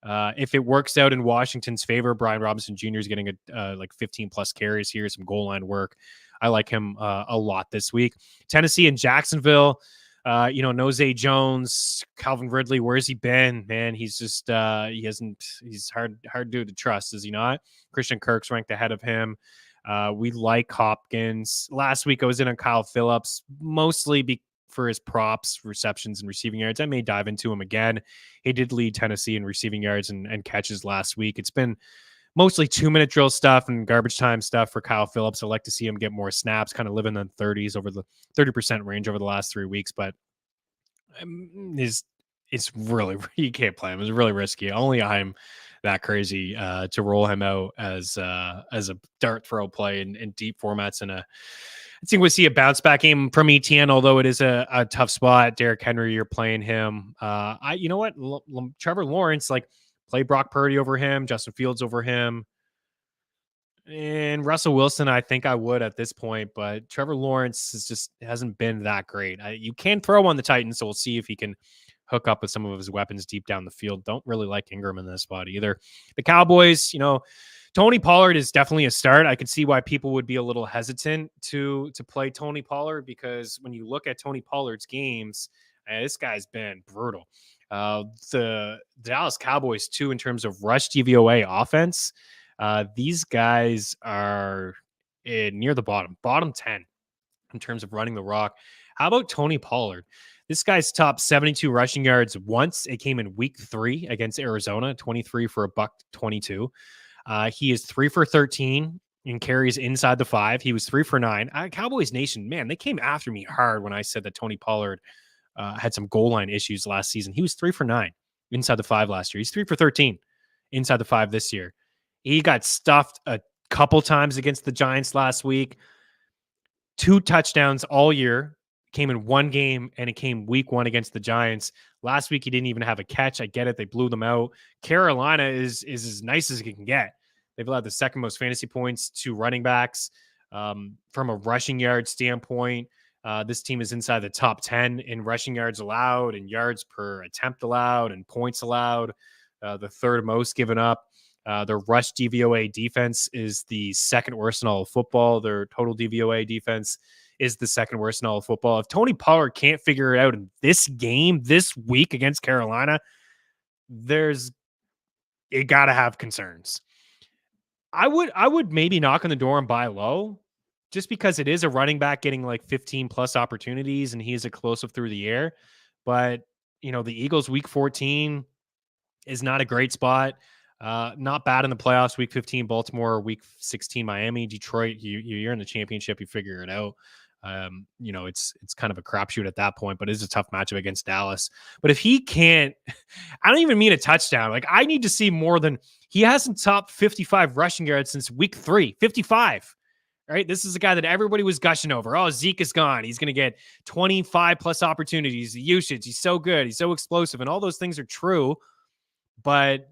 Speaker 1: if it works out in Washington's favor, Brian Robinson Jr. is getting like 15 plus carries here, some goal line work. I like him a lot this week. Tennessee and Jacksonville. Nose Jones, Calvin Ridley, where's he been? Man, he's just he's hard to trust, is he not? Christian Kirk's ranked ahead of him. We like Hopkins. Last week I was in on Kyle Phillips, mostly for his props, receptions, and receiving yards. I may dive into him again. He did lead Tennessee in receiving yards and catches last week. It's been mostly 2-minute drill stuff and garbage time stuff for Kyle Phillips. I like to see him get more snaps, kind of living in the 30s over the 30% range over the last 3 weeks, but it's really, you can't play him. It's really risky. Only I'm that crazy to roll him out as a dart throw play in deep formats. And I think we'll see a bounce back game from ETN, although it is a tough spot. Derrick Henry, you're playing him. You know what? Trevor Lawrence, like, play Brock Purdy over him, Justin Fields over him, and Russell Wilson. I think I would at this point, but Trevor Lawrence hasn't been that great. You can throw on the Titans, so we'll see if he can hook up with some of his weapons deep down the field. Don't really like Ingram in this spot either. The Cowboys, Tony Pollard is definitely a start. I can see why people would be a little hesitant to play Tony Pollard, because when you look at Tony Pollard's games, this guy's been brutal. The Dallas Cowboys, too, in terms of rush DVOA offense, these guys are near the bottom 10 in terms of running the rock. How about Tony Pollard? This guy's top 72 rushing yards once. It came in week 3 against Arizona, 23 for a buck 22. He is 3 for 13 in carries inside the 5. He was 3 for 9. Cowboys Nation, man, they came after me hard when I said that Tony Pollard had some goal line issues last season. He was 3 for 9 inside the 5 last year. He's 3 for 13 inside the 5 this year. He got stuffed a couple times against the Giants last week. 2 touchdowns all year. Came in one game, and it came week 1 against the Giants. Last week, he didn't even have a catch. I get it. They blew them out. Carolina is as nice as it can get. They've allowed the second most fantasy points to running backs. From a rushing yard standpoint, this team is inside the top 10 in rushing yards allowed and yards per attempt allowed and points allowed, the third most given up. Their rush DVOA defense is the second worst in all of football. Their total DVOA defense is the second worst in all of football. If Tony Pollard can't figure it out in this game this week against Carolina, it got to have concerns. I would maybe knock on the door and buy low, just because it is a running back getting like 15 plus opportunities and he's explosive through the air. But, the Eagles week 14 is not a great spot. Not bad in the playoffs, week 15, Baltimore, week 16, Miami, Detroit. You're in the championship, you figure it out. It's kind of a crapshoot at that point, but it is a tough matchup against Dallas. But if he can't, I don't even mean a touchdown. Like, I need to see more than he hasn't topped 55 rushing yards since week 3, 55. Right. This is a guy that everybody was gushing over. Oh, Zeke is gone. He's going to get 25 plus opportunities, the usage. He's so good. He's so explosive. And all those things are true, but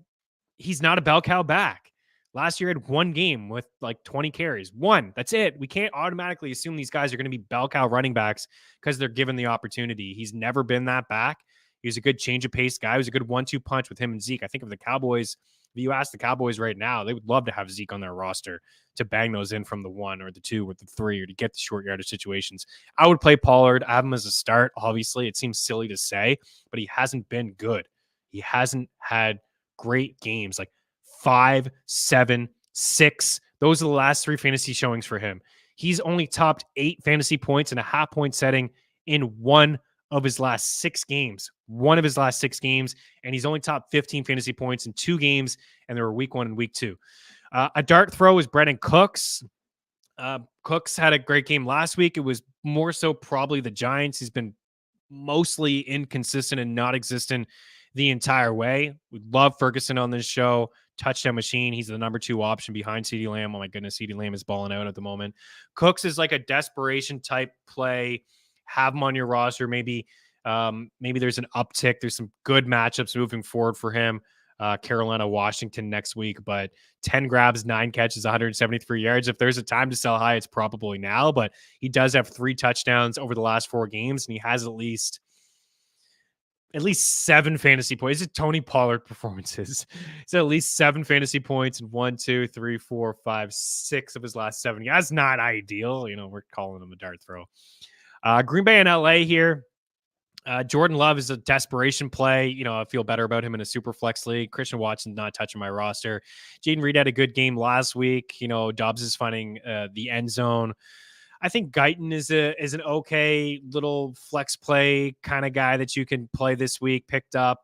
Speaker 1: he's not a bell cow back. Last year had one game with like 20 carries. One. That's it. We can't automatically assume these guys are going to be bell cow running backs because they're given the opportunity. He's never been that back. He was a good change of pace guy. He was a good 1-2 punch with him and Zeke. I think of the Cowboys, if you ask the Cowboys right now, they would love to have Zeke on their roster to bang those in from the 1 or the 2 or the 3 or to get the short yardage situations. I would play Pollard. I have him as a start. Obviously, it seems silly to say, but he hasn't been good. He hasn't had great games like 5, 7, 6. Those are the last 3 fantasy showings for him. He's only topped 8 fantasy points in a half-point setting in one of his last 6 games. One of his last 6 games, and he's only topped 15 fantasy points in 2 games, and they were week 1 and week 2. A dart throw is Brennan Cooks. Cooks had a great game last week. It was more so probably the Giants. He's been mostly inconsistent and not existent the entire way. We love Ferguson on this show. Touchdown machine. He's the number 2 option behind CeeDee Lamb. Oh my goodness, CeeDee Lamb is balling out at the moment. Cooks is like a desperation type play. Have him on your roster. Maybe there's an uptick. There's some good matchups moving forward for him. Carolina, Washington next week, but 10 grabs, 9 catches, 173 yards. If there's a time to sell high, it's probably now, but he does have 3 touchdowns over the last 4 games, and he has at least 7 fantasy points. It's Tony Pollard performances. It's at least 7 fantasy points in 1, 2, 3, 4, 5, 6 of his last 7. That's not ideal. We're calling him a dart throw. Green Bay and LA here. Jordan Love is a desperation play. I feel better about him in a super flex league. Christian Watson's not touching my roster. Jaden Reed had a good game last week. Dobbs is finding the end zone. I think Guyton is an okay little flex play kind of guy that you can play this week. Picked up,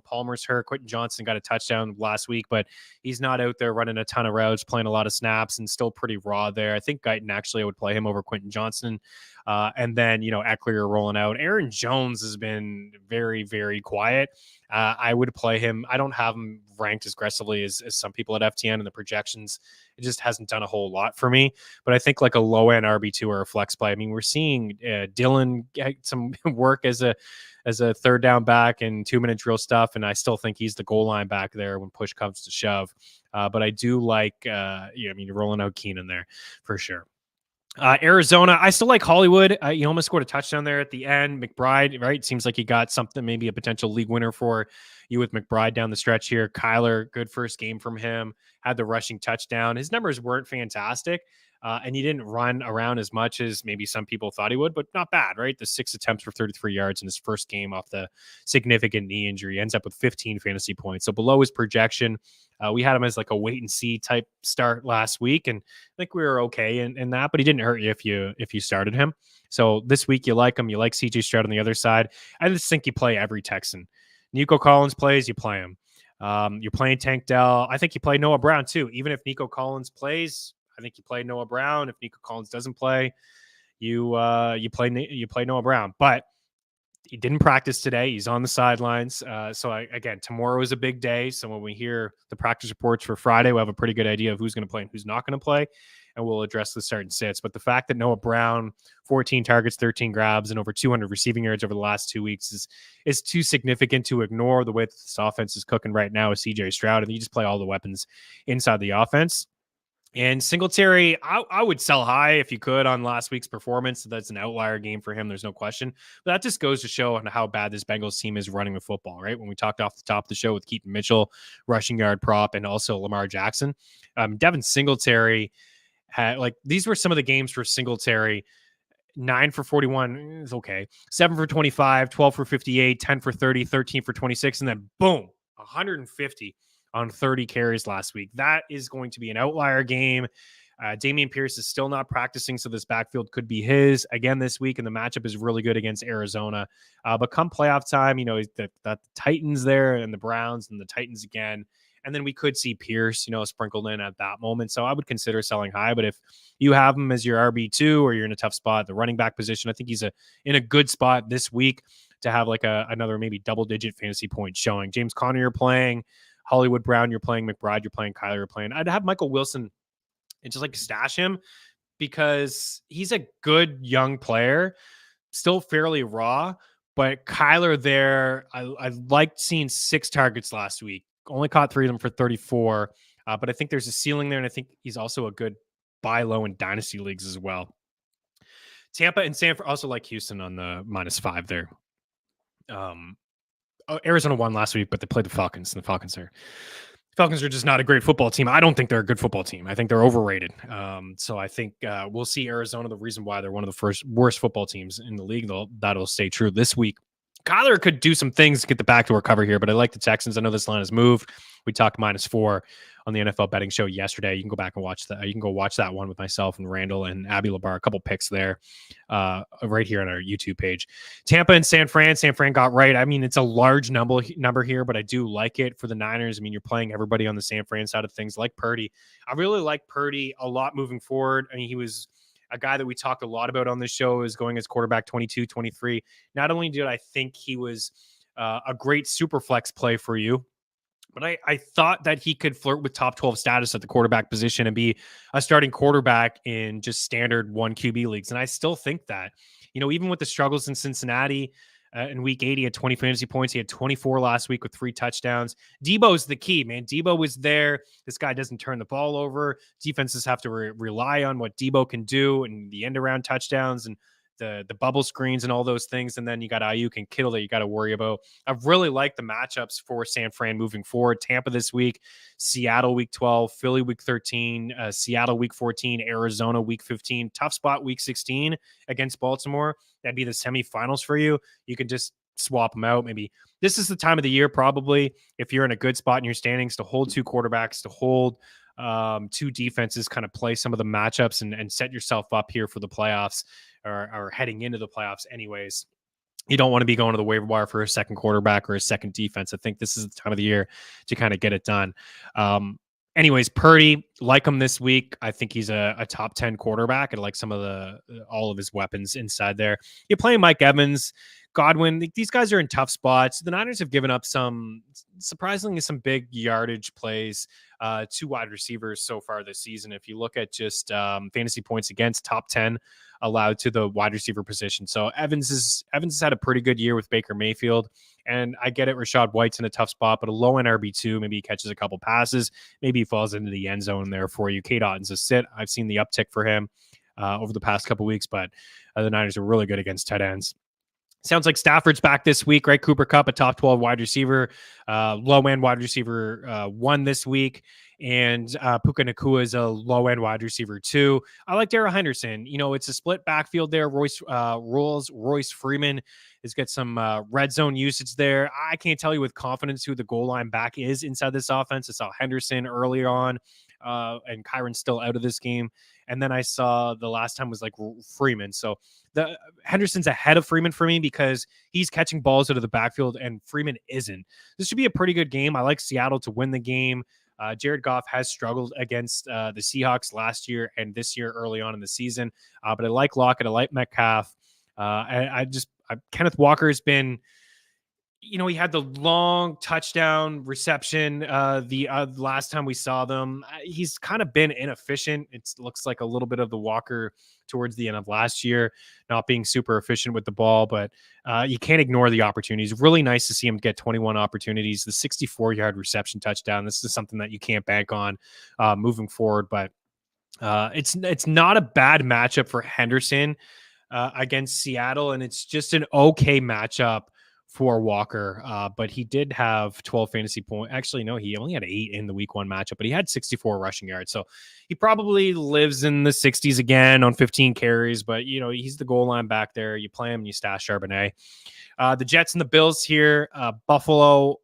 Speaker 1: Palmer's hurt. Quentin Johnson got a touchdown last week, but he's not out there running a ton of routes, playing a lot of snaps, and still pretty raw there. I think Guyton actually, I would play him over Quentin Johnson. And then, Eckler rolling out. Aaron Jones has been very, very quiet. I would play him. I don't have him ranked as aggressively as some people at FTN and the projections. It just hasn't done a whole lot for me. But I think like a low end RB2 or a flex play. I mean, we're seeing Dylan get some work as a third down back and 2-minute drill stuff. And I still think he's the goal line back there when push comes to shove. But I do like, you're rolling out Keenan there for sure. Arizona, I still like Hollywood. He almost scored a touchdown there at the end. McBride, right? Seems like he got something, maybe a potential league winner for you with McBride down the stretch here. Kyler, good first game from him. Had the rushing touchdown. His numbers weren't fantastic. And he didn't run around as much as maybe some people thought he would, but not bad, right? The 6 attempts for 33 yards in his first game off the significant knee injury, ends up with 15 fantasy points. So below his projection. We had him as like a wait and see type start last week, and I think we were okay in that, but he didn't hurt you if you started him. So this week you like him. You like CJ Stroud on the other side. I just think you play every Texan. Nico Collins plays, you play him. You're playing Tank Dell. I think you play Noah Brown too. Even if Nico Collins plays, I think you play Noah Brown. If Nico Collins doesn't play, you play Noah Brown. But he didn't practice today. He's on the sidelines. Again, tomorrow is a big day. So when we hear the practice reports for Friday, we'll have a pretty good idea of who's going to play and who's not going to play. And we'll address the start and sits. But the fact that Noah Brown, 14 targets, 13 grabs, and over 200 receiving yards over the last 2 weeks is too significant to ignore the way that this offense is cooking right now with CJ Stroud. And you just play all the weapons inside the offense. And Singletary, I would sell high if you could on last week's performance. That's an outlier game for him. There's no question. But that just goes to show how bad this Bengals team is running the football, right? When we talked off the top of the show with Keaton Mitchell, rushing yard prop, and also Lamar Jackson. Devin Singletary these were some of the games for Singletary. 9 for 41 is okay. 7 for 25, 12 for 58, 10 for 30, 13 for 26, and then boom, 150 on 30 carries last week. That is going to be an outlier game. Dameon Pierce is still not practicing, so this backfield could be his again this week, and the matchup is really good against Arizona. But come playoff time, the Titans there and the Browns and the Titans again. And then we could see Pierce, sprinkled in at that moment. So I would consider selling high. But if you have him as your RB2 or you're in a tough spot at the running back position, I think he's in a good spot this week to have another maybe double-digit fantasy point showing. James Conner, you're playing. Hollywood Brown, you're playing. McBride, you're playing. Kyler, you're playing. I'd have Michael Wilson and just stash him because he's a good young player, still fairly raw. But Kyler there, I liked seeing 6 targets last week. Only caught 3 of them for 34. But I think there's a ceiling there, and I think he's also a good buy low in dynasty leagues as well. Tampa and Sanford also like Houston on the -5 there. Arizona won last week, but they played the Falcons, and the Falcons are just not a great football team. I don't think they're a good football team. I think they're overrated. So I think we'll see Arizona. The reason why they're one of the worst football teams in the league, that'll stay true this week. Kyler could do some things to get the backdoor cover here, but I like the Texans. I know this line has moved. We talked -4 on the NFL betting show yesterday. You can go back and watch that. You can go watch that one with myself and Randall and Abby Labar. A couple picks there right here on our YouTube page. Tampa and San Fran. San Fran got right. I mean, it's a large number here, but I do like it for the Niners. I mean, you're playing everybody on the San Fran side of things like Purdy. I really like Purdy a lot moving forward. I mean, he was a guy that we talked a lot about on this show is going as quarterback 22, 23. Not only did I think he was a great super flex play for you, but I thought that he could flirt with top 12 status at the quarterback position and be a starting quarterback in just standard 1 QB leagues. And I still think that, even with the struggles in Cincinnati in week 80 at 20 fantasy points, he had 24 last week with 3 touchdowns. Debo's the key, man. Debo was there. This guy doesn't turn the ball over. Defenses have to rely on what Debo can do and the end around touchdowns and the bubble screens and all those things. And then you got Ayuk and Kittle that you got to worry about. I've really liked the matchups for San Fran moving forward. Tampa this week, Seattle week 12, Philly week 13, Seattle week 14, Arizona week 15, tough spot week 16 against Baltimore. That'd be the semifinals for you. You can just swap them out. Maybe this is the time of the year, probably if you're in a good spot in your standings, to hold 2 quarterbacks, to hold 2 defenses, kind of play some of the matchups and set yourself up here for the playoffs or heading into the playoffs anyways. You don't want to be going to the waiver wire for a second quarterback or a second defense. I think this is the time of the year to kind of get it done. Anyways, Purdy, like him this week. I think he's a top 10 quarterback. I like some of all of his weapons inside there. You're playing Mike Evans, Godwin. These guys are in tough spots. The Niners have given up surprisingly some big yardage plays to wide receivers so far this season. If you look at just fantasy points against, top 10 allowed to the wide receiver position. So Evans has had a pretty good year with Baker Mayfield. And I get it, Rachaad White's in a tough spot, but a low end RB2, maybe he catches a couple passes, maybe he falls into the end zone there for you. Kate Otton's a sit. I've seen the uptick for him over the past couple weeks, but the Niners are really good against tight ends. Sounds like Stafford's back this week, right? Cooper Kupp, a top 12 wide receiver, low-end wide receiver 1 this week. And Puka Nacua is a low-end wide receiver 2. I like Darrell Henderson. It's a split backfield there. Royce Freeman has got some red zone usage there. I can't tell you with confidence who the goal line back is inside this offense. I saw Henderson earlier on, and Kyron's still out of this game. And then I saw the last time was like Freeman. So the Henderson's ahead of Freeman for me because he's catching balls out of the backfield and Freeman isn't. This should be a pretty good game. I like Seattle to win the game. Jared Goff has struggled against the Seahawks last year and this year early on in the season. But I like Lockett. I like Metcalf. Kenneth Walker has been, he had the long touchdown reception the last time we saw them. He's kind of been inefficient. It looks like a little bit of the Walker towards the end of last year, not being super efficient with the ball, but you can't ignore the opportunities. Really nice to see him get 21 opportunities, the 64-yard reception touchdown. This is something that you can't bank on moving forward, but it's not a bad matchup for Henderson against Seattle, and it's just an okay matchup for Walker, but he did have 12 fantasy points. Actually, no, he only had 8 in the week 1 matchup, but he had 64 rushing yards. So he probably lives in the 60s again on 15 carries, but he's the goal line back there. You play him and you stash Charbonnet. The Jets and the Bills here. Buffalo.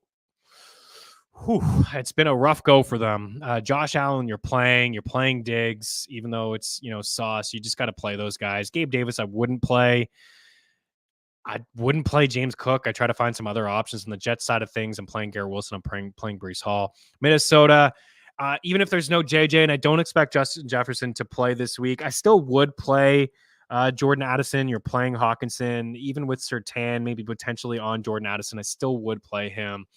Speaker 1: It's been a rough go for them. Josh Allen, you're playing Diggs, even though it's, sauce. You just got to play those guys. Gabe Davis, I wouldn't play James Cook. I try to find some other options on the Jets side of things. I'm playing Garrett Wilson. I'm playing Breece Hall. Minnesota, even if there's no JJ, and I don't expect Justin Jefferson to play this week, I still would play Jordan Addison. You're playing Hawkinson. Even with Surtain, maybe potentially on Jordan Addison, I still would play him.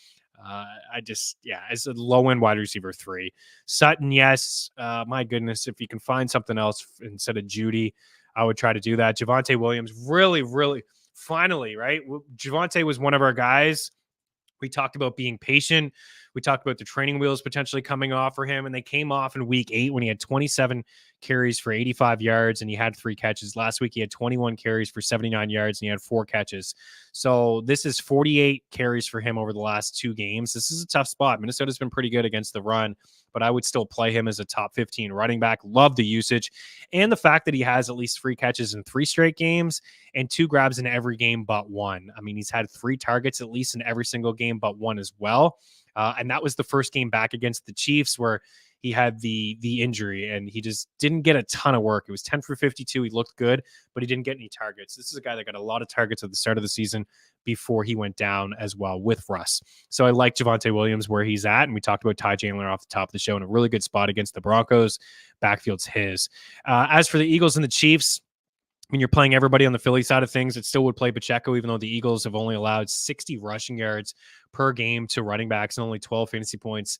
Speaker 1: As a low-end wide receiver 3. Sutton, yes. My goodness, if you can find something else instead of Judy, I would try to do that. Javonte Williams, really, finally, right? Javonte was one of our guys. We talked about being patient. We talked about the training wheels potentially coming off for him, and they came off in week 8 when he had 27 carries for 85 yards and he had 3 catches. Last week, he had 21 carries for 79 yards and he had 4 catches. So this is 48 carries for him over the last 2 games. This is a tough spot. Minnesota's been pretty good against the run, but I would still play him as a top 15 running back. Love the usage and the fact that he has at least 3 catches in 3 straight games and 2 grabs in every game but 1. I mean, he's had 3 targets at least in every single game but 1 as well. And that was the first game back against the Chiefs where he had the injury and he just didn't get a ton of work. It was 10 for 52. He looked good, but he didn't get any targets. This is a guy that got a lot of targets at the start of the season before he went down as well with Russ. So I like Javonte Williams where he's at. And we talked about Ty Chandler off the top of the show in a really good spot against the Broncos. Backfield's his. As for the Eagles and the Chiefs, when you're playing everybody on the Philly side of things, it still would play Pacheco, even though the Eagles have only allowed 60 rushing yards per game to running backs and only 12 fantasy points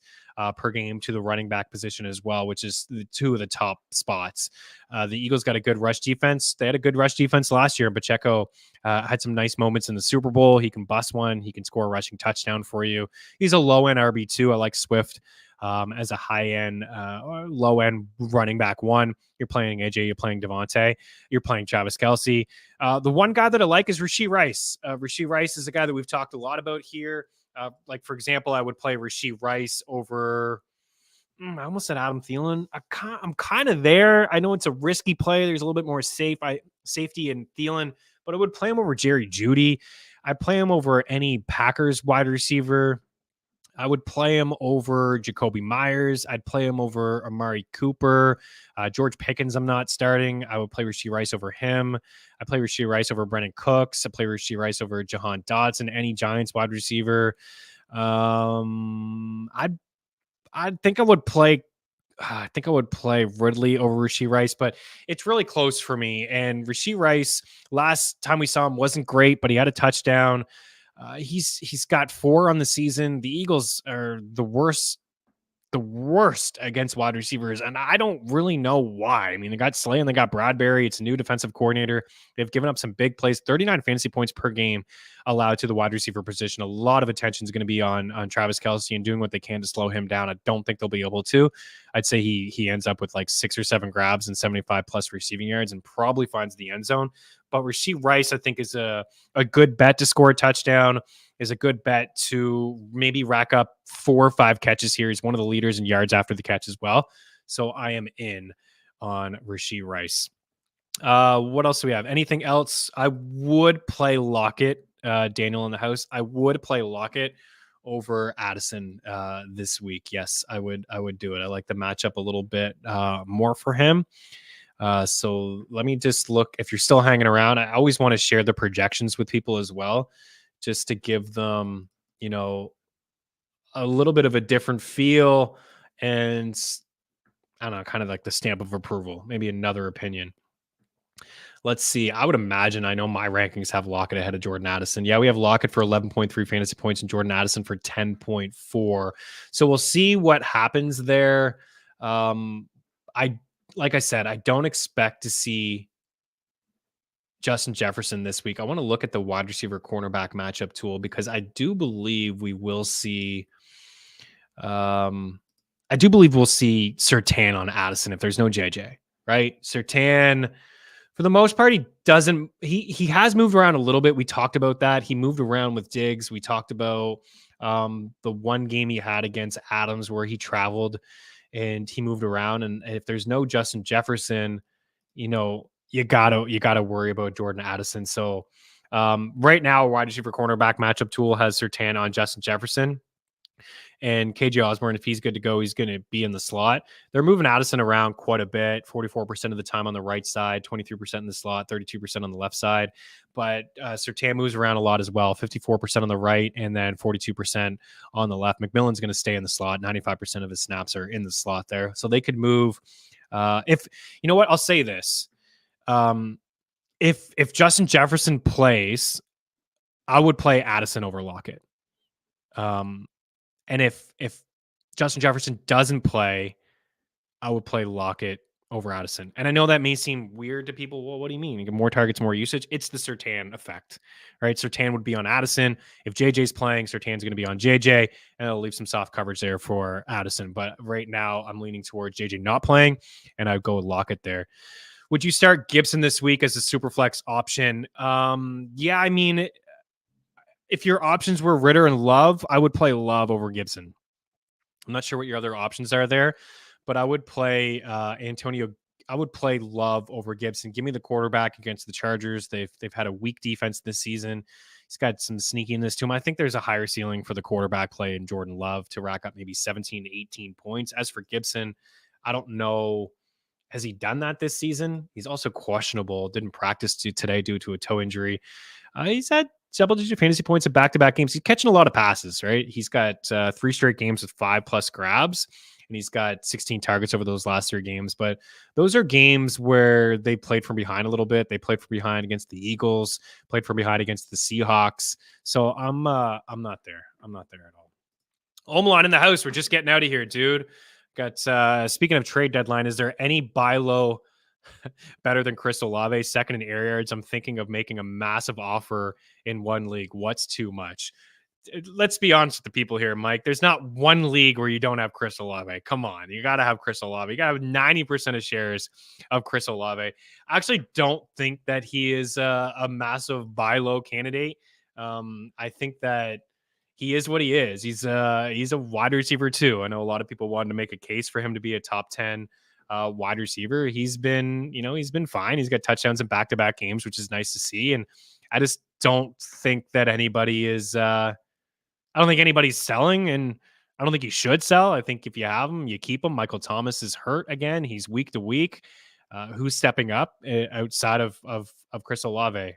Speaker 1: per game to the running back position as well, which is the 2 of the top spots. The Eagles got a good rush defense. They had a good rush defense last year. Pacheco had some nice moments in the Super Bowl. He can bust one. He can score a rushing touchdown for you. He's a low-end RB2. I like Swift as a high-end, low-end running back 1. You're playing AJ, you're playing Devontae, you're playing Travis Kelce. The one guy that I like is Rashee Rice. Rashee Rice is a guy that we've talked a lot about here. Like, for example, I would play Rashee Rice over, I almost said Adam Thielen. I'm kind of there. I know it's a risky play. There's a little bit more safety in Thielen, but I would play him over Jerry Jeudy. I'd play him over any Packers wide receiver. I would play him over Jacoby Myers. I'd play him over Amari Cooper. George Pickens, I'm not starting. I would play Rashee Rice over him. I play Rashee Rice over Brendan Cooks. I play Rashee Rice over Jahan Dotson, any Giants wide receiver. I think I would play Ridley over Rashee Rice, but it's really close for me. And Rashee Rice, last time we saw him wasn't great, but he had a touchdown. He's got 4 on the season. The Eagles are the worst against wide receivers, and I don't really know why. I mean, they got Slay and they got Bradbury. It's a new defensive coordinator. They've given up some big plays, 39 fantasy points per game allowed to the wide receiver position. A lot of attention is going to be on Travis Kelce and doing what they can to slow him down. I don't think they'll be able to. I'd say he ends up with like 6 or 7 grabs and 75 plus receiving yards and probably finds the end zone. But Rashee Rice, I think, is a good bet to score a touchdown, is a good bet to maybe rack up 4 or 5 catches here. He's one of the leaders in yards after the catch as well. So I am in on Rashee Rice. What else do we have? Anything else? I would play Lockett, Daniel in the house. I would play Lockett over Addison this week. Yes, I would do it. I like the matchup a little bit more for him. So let me just look. If you're still hanging around, I always want to share the projections with people as well, just to give them, a little bit of a different feel and I don't know, kind of like the stamp of approval, maybe another opinion. Let's see. I would imagine, I know my rankings have Lockett ahead of Jordan Addison. Yeah, we have Lockett for 11.3 fantasy points and Jordan Addison for 10.4. So we'll see what happens there. Like I said, I don't expect to see Justin Jefferson this week. I want to look at the wide receiver cornerback matchup tool because I do believe we will see Surtain on Addison if there's no JJ, right? Surtain, for the most part, he has moved around a little bit. We talked about that. He moved around with Diggs. We talked about the one game he had against Adams where he traveled and he moved around. And if there's no Justin Jefferson, you gotta worry about Jordan Addison. So right now, a wide receiver cornerback matchup tool has Surtain on Justin Jefferson. And KJ Osborne, if he's good to go, he's going to be in the slot. They're moving Addison around quite a bit, 44% of the time on the right side, 23% in the slot, 32% on the left side. But Surtain moves around a lot as well, 54% on the right and then 42% on the left. McMillan's going to stay in the slot. 95% of his snaps are in the slot there. So they could move. If you know what, I'll say this. If Justin Jefferson plays, I would play Addison over Lockett. And if Justin Jefferson doesn't play, I would play Lockett over Addison. And I know that may seem weird to people. Well, what do you mean? You get more targets, more usage. It's the Surtain effect, right? Surtain would be on Addison. If JJ's playing, Surtain's going to be on JJ, and it'll leave some soft coverage there for Addison. But right now, I'm leaning towards JJ not playing, and I'd go with Lockett there. Would you start Gibson this week as a super flex option? Yeah, I mean, if your options were Ritter and Love, I would play Love over Gibson. I'm not sure what your other options are there, but I would play Antonio. I would play Love over Gibson. Give me the quarterback against the Chargers. They've had a weak defense this season. He's got some sneakiness to him. I think there's a higher ceiling for the quarterback play in Jordan Love to rack up maybe 17 to 18 points. As for Gibson, I don't know. Has he done that this season? He's also questionable. Didn't practice today due to a toe injury. He's had double-digit fantasy points in back-to-back games. He's catching a lot of passes, right? He's got 3 straight games with 5+ grabs, and he's got 16 targets over those last 3 games. But those are games where they played from behind a little bit. They played from behind against the Eagles, played from behind against the Seahawks. So I'm not there. I'm not there at all. Omelon in the house. We're just getting out of here, dude. Got speaking of trade deadline, is there any buy low better than Chris Olave, second in air yards? I'm thinking of making a massive offer in one league. What's too much? Let's be honest with the people here, Mike. There's not one league where you don't have Chris Olave. Come on. You got to have Chris Olave. You got to have 90% of shares of Chris Olave. I actually don't think that he is a massive buy low candidate. I think that he is what he is. He's a wide receiver too. I know a lot of people wanted to make a case for him to be a top 10 wide receiver. He's been fine. He's got touchdowns in back-to-back games, which is nice to see. And I just don't think that anybody is, I don't think anybody's selling, and I don't think he should sell. I think if you have him, you keep him. Michael Thomas is hurt again. He's week to week. Who's stepping up outside of Chris Olave?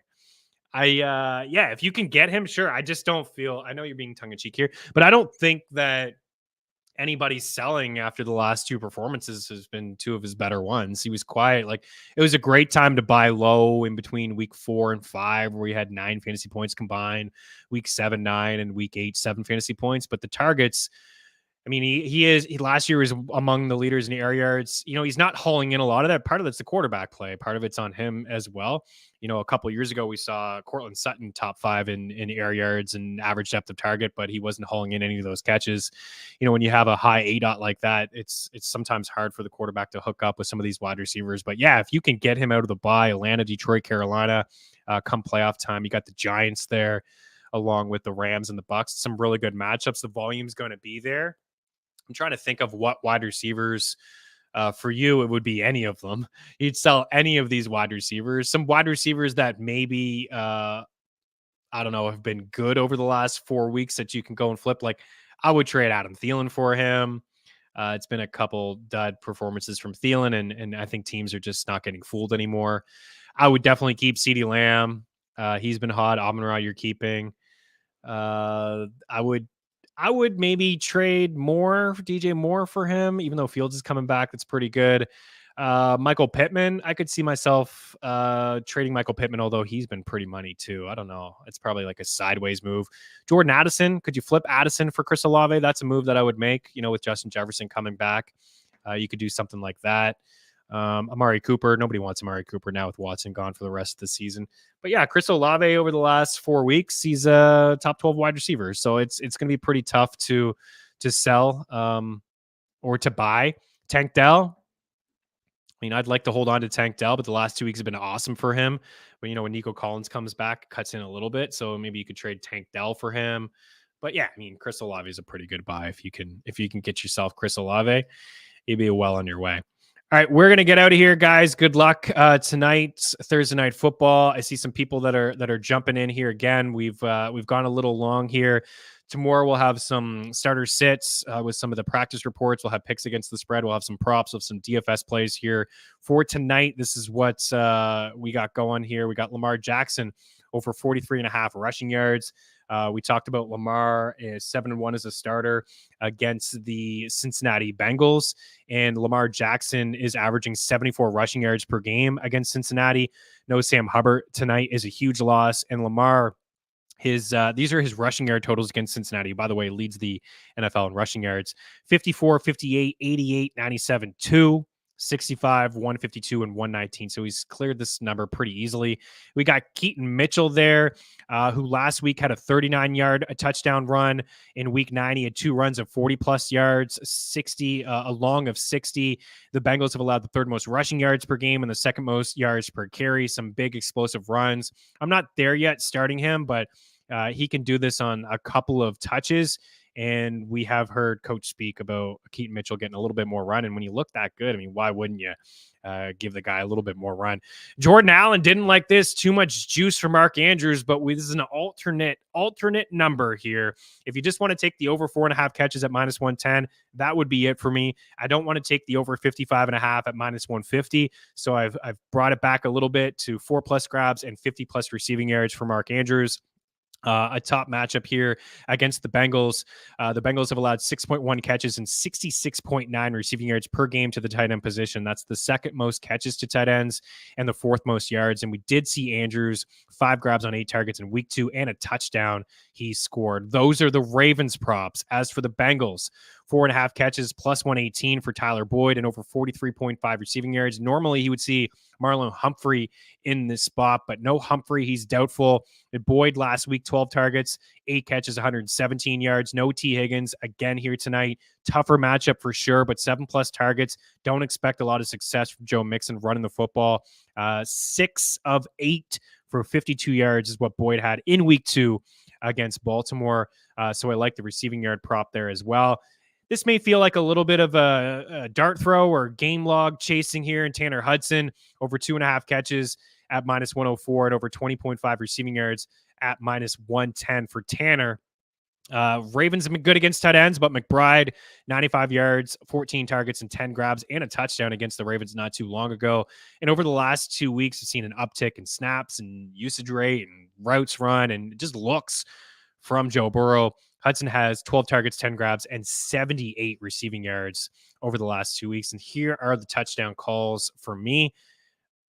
Speaker 1: If you can get him, sure. I just don't feel, I know you're being tongue in cheek here, but I don't think that anybody's selling after the last 2 performances has been 2 of his better ones. He was quiet. Like, it was a great time to buy low in between week 4 and 5, where he had 9 fantasy points combined, week 7, 9, and week 8, 7 fantasy points. But the targets, I mean, he last year was among the leaders in the air yards. He's not hauling in a lot of that. Part of it's the quarterback play. Part of it's on him as well. A couple of years ago, we saw Cortland Sutton top 5 in air yards and average depth of target, but he wasn't hauling in any of those catches. When you have a high ADOT like that, it's sometimes hard for the quarterback to hook up with some of these wide receivers. But yeah, if you can get him out of the bye, Atlanta, Detroit, Carolina, come playoff time, you got the Giants there, along with the Rams and the Bucks. Some really good matchups. The volume's going to be there. I'm trying to think of what wide receivers for you. It would be any of them. You'd sell any of these wide receivers. Some wide receivers that maybe I don't know have been good over the last 4 weeks that you can go and flip. Like I would trade Adam Thielen for him. It's been a couple dud performances from Thielen, and I think teams are just not getting fooled anymore. I would definitely keep CeeDee Lamb. He's been hot. Amon-Ra, you're keeping. I would maybe trade more for DJ Moore for him, even though Fields is coming back. That's pretty good. Michael Pittman, I could see myself trading Michael Pittman, although he's been pretty money too. I don't know. It's probably like a sideways move. Jordan Addison, could you flip Addison for Chris Olave? That's a move that I would make, with Justin Jefferson coming back. You could do something like that. Amari Cooper. Nobody wants Amari Cooper now with Watson gone for the rest of the season. But yeah, Chris Olave over the last 4 weeks, he's a top 12 wide receiver. So it's going to be pretty tough to sell or to buy. Tank Dell. I mean, I'd like to hold on to Tank Dell, but the last 2 weeks have been awesome for him. But when Nico Collins comes back, it cuts in a little bit. So maybe you could trade Tank Dell for him. But yeah, I mean, Chris Olave is a pretty good buy if you can get yourself Chris Olave, you'd be well on your way. All right, we're gonna get out of here, guys. Good luck tonight, Thursday night football. I see some people that are jumping in here again. We've gone a little long here. Tomorrow we'll have some starter sits with some of the practice reports. We'll have picks against the spread. We'll have some props of some DFS plays here for tonight. This is what we got going here. We got Lamar Jackson over 43.5 rushing yards. We talked about Lamar is 7-1 as a starter against the Cincinnati Bengals, and Lamar Jackson is averaging 74 rushing yards per game against Cincinnati. No Sam Hubbard tonight is a huge loss, and Lamar, these are his rushing yard totals against Cincinnati. By the way, leads the NFL in rushing yards: 54, 58, 88, 97, 2. 65, 152, and 119. So he's cleared this number pretty easily. We got Keaton Mitchell there, who last week had a 39-yard touchdown run. In week 9, he had 2 runs of 40-plus yards, 60, a long of 60. The Bengals have allowed the 3rd most rushing yards per game and the 2nd most yards per carry. Some big explosive runs. I'm not there yet starting him, but he can do this on a couple of touches. And we have heard Coach speak about Keaton Mitchell getting a little bit more run. And when you look that good, I mean, why wouldn't you give the guy a little bit more run? Jordan Allen didn't like this. Too much juice for Mark Andrews, but this is an alternate number here. If you just want to take the over 4.5 catches at -110, that would be it for me. I don't want to take the over 55.5 at -150. So I've brought it back a little bit to 4+ grabs and 50+ receiving yards for Mark Andrews. A top matchup here against the Bengals. The Bengals have allowed 6.1 catches and 66.9 receiving yards per game to the tight end position. That's the 2nd most catches to tight ends and the 4th most yards. And we did see Andrews 5 grabs on 8 targets in week 2 and a touchdown he scored. Those are the Ravens props. As for the Bengals, 4.5 catches plus 118 for Tyler Boyd and over 43.5 receiving yards. Normally he would see Marlon Humphrey in this spot, but no Humphrey. He's doubtful. Boyd last week, 12 targets, 8 catches, 117 yards. No T. Higgins again here tonight. Tougher matchup for sure, but 7+ targets. Don't expect a lot of success from Joe Mixon running the football. 6 of 8 for 52 yards is what Boyd had in week 2 against Baltimore. So I like the receiving yard prop there as well. This may feel like a little bit of a dart throw or game log chasing here in Tanner Hudson, over 2.5 catches at -104 and over 20.5 receiving yards at -110 for Tanner. Ravens have been good against tight ends, but McBride, 95 yards, 14 targets, and 10 grabs, and a touchdown against the Ravens not too long ago. And over the last 2 weeks, we've seen an uptick in snaps and usage rate and routes run and just looks from Joe Burrow. Hudson has 12 targets, 10 grabs, and 78 receiving yards over the last 2 weeks. And here are the touchdown calls for me.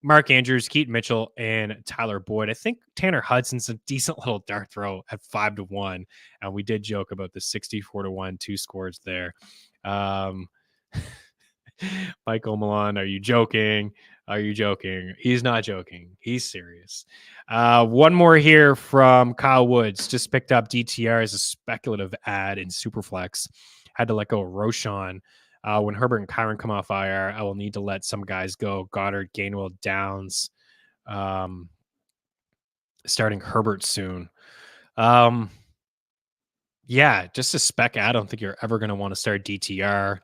Speaker 1: Mark Andrews, Keaton Mitchell, and Tyler Boyd. I think Tanner Hudson's a decent little dart throw at 5-1. And we did joke about the 64-1 two scores there. Michael Milan, are you joking? Are you joking? He's not joking. He's serious. One more here from Kyle Woods. Just picked up DTR as a speculative ad in Superflex. Had to let go of Roschon. When Herbert and Kyron come off IR, I will need to let some guys go. Goddard, Gainwell, Downs. Starting Herbert soon. Yeah, just a spec ad. I don't think you're ever going to want to start DTR.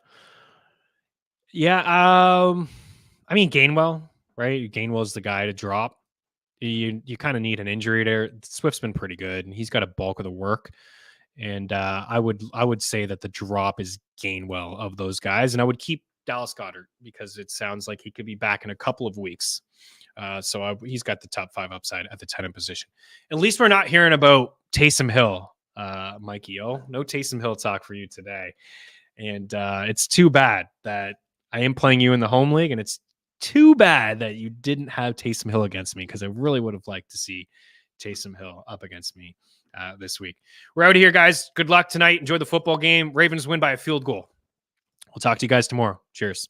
Speaker 1: Yeah, I mean Gainwell, right? Gainwell's the guy to drop. You kind of need an injury there. Swift's been pretty good, and he's got a bulk of the work. And I would say that the drop is Gainwell of those guys, and I would keep Dallas Goedert because it sounds like he could be back in a couple of weeks. He's got the top 5 upside at the tight end position. At least we're not hearing about Taysom Hill, Mikey. Oh, no Taysom Hill talk for you today. And it's too bad that I am playing you in the home league, and it's too bad that you didn't have Taysom Hill against me because I really would have liked to see Taysom Hill up against me this week. We're out of here, guys. Good luck tonight. Enjoy the football game. Ravens win by a field goal. We'll talk to you guys tomorrow. Cheers.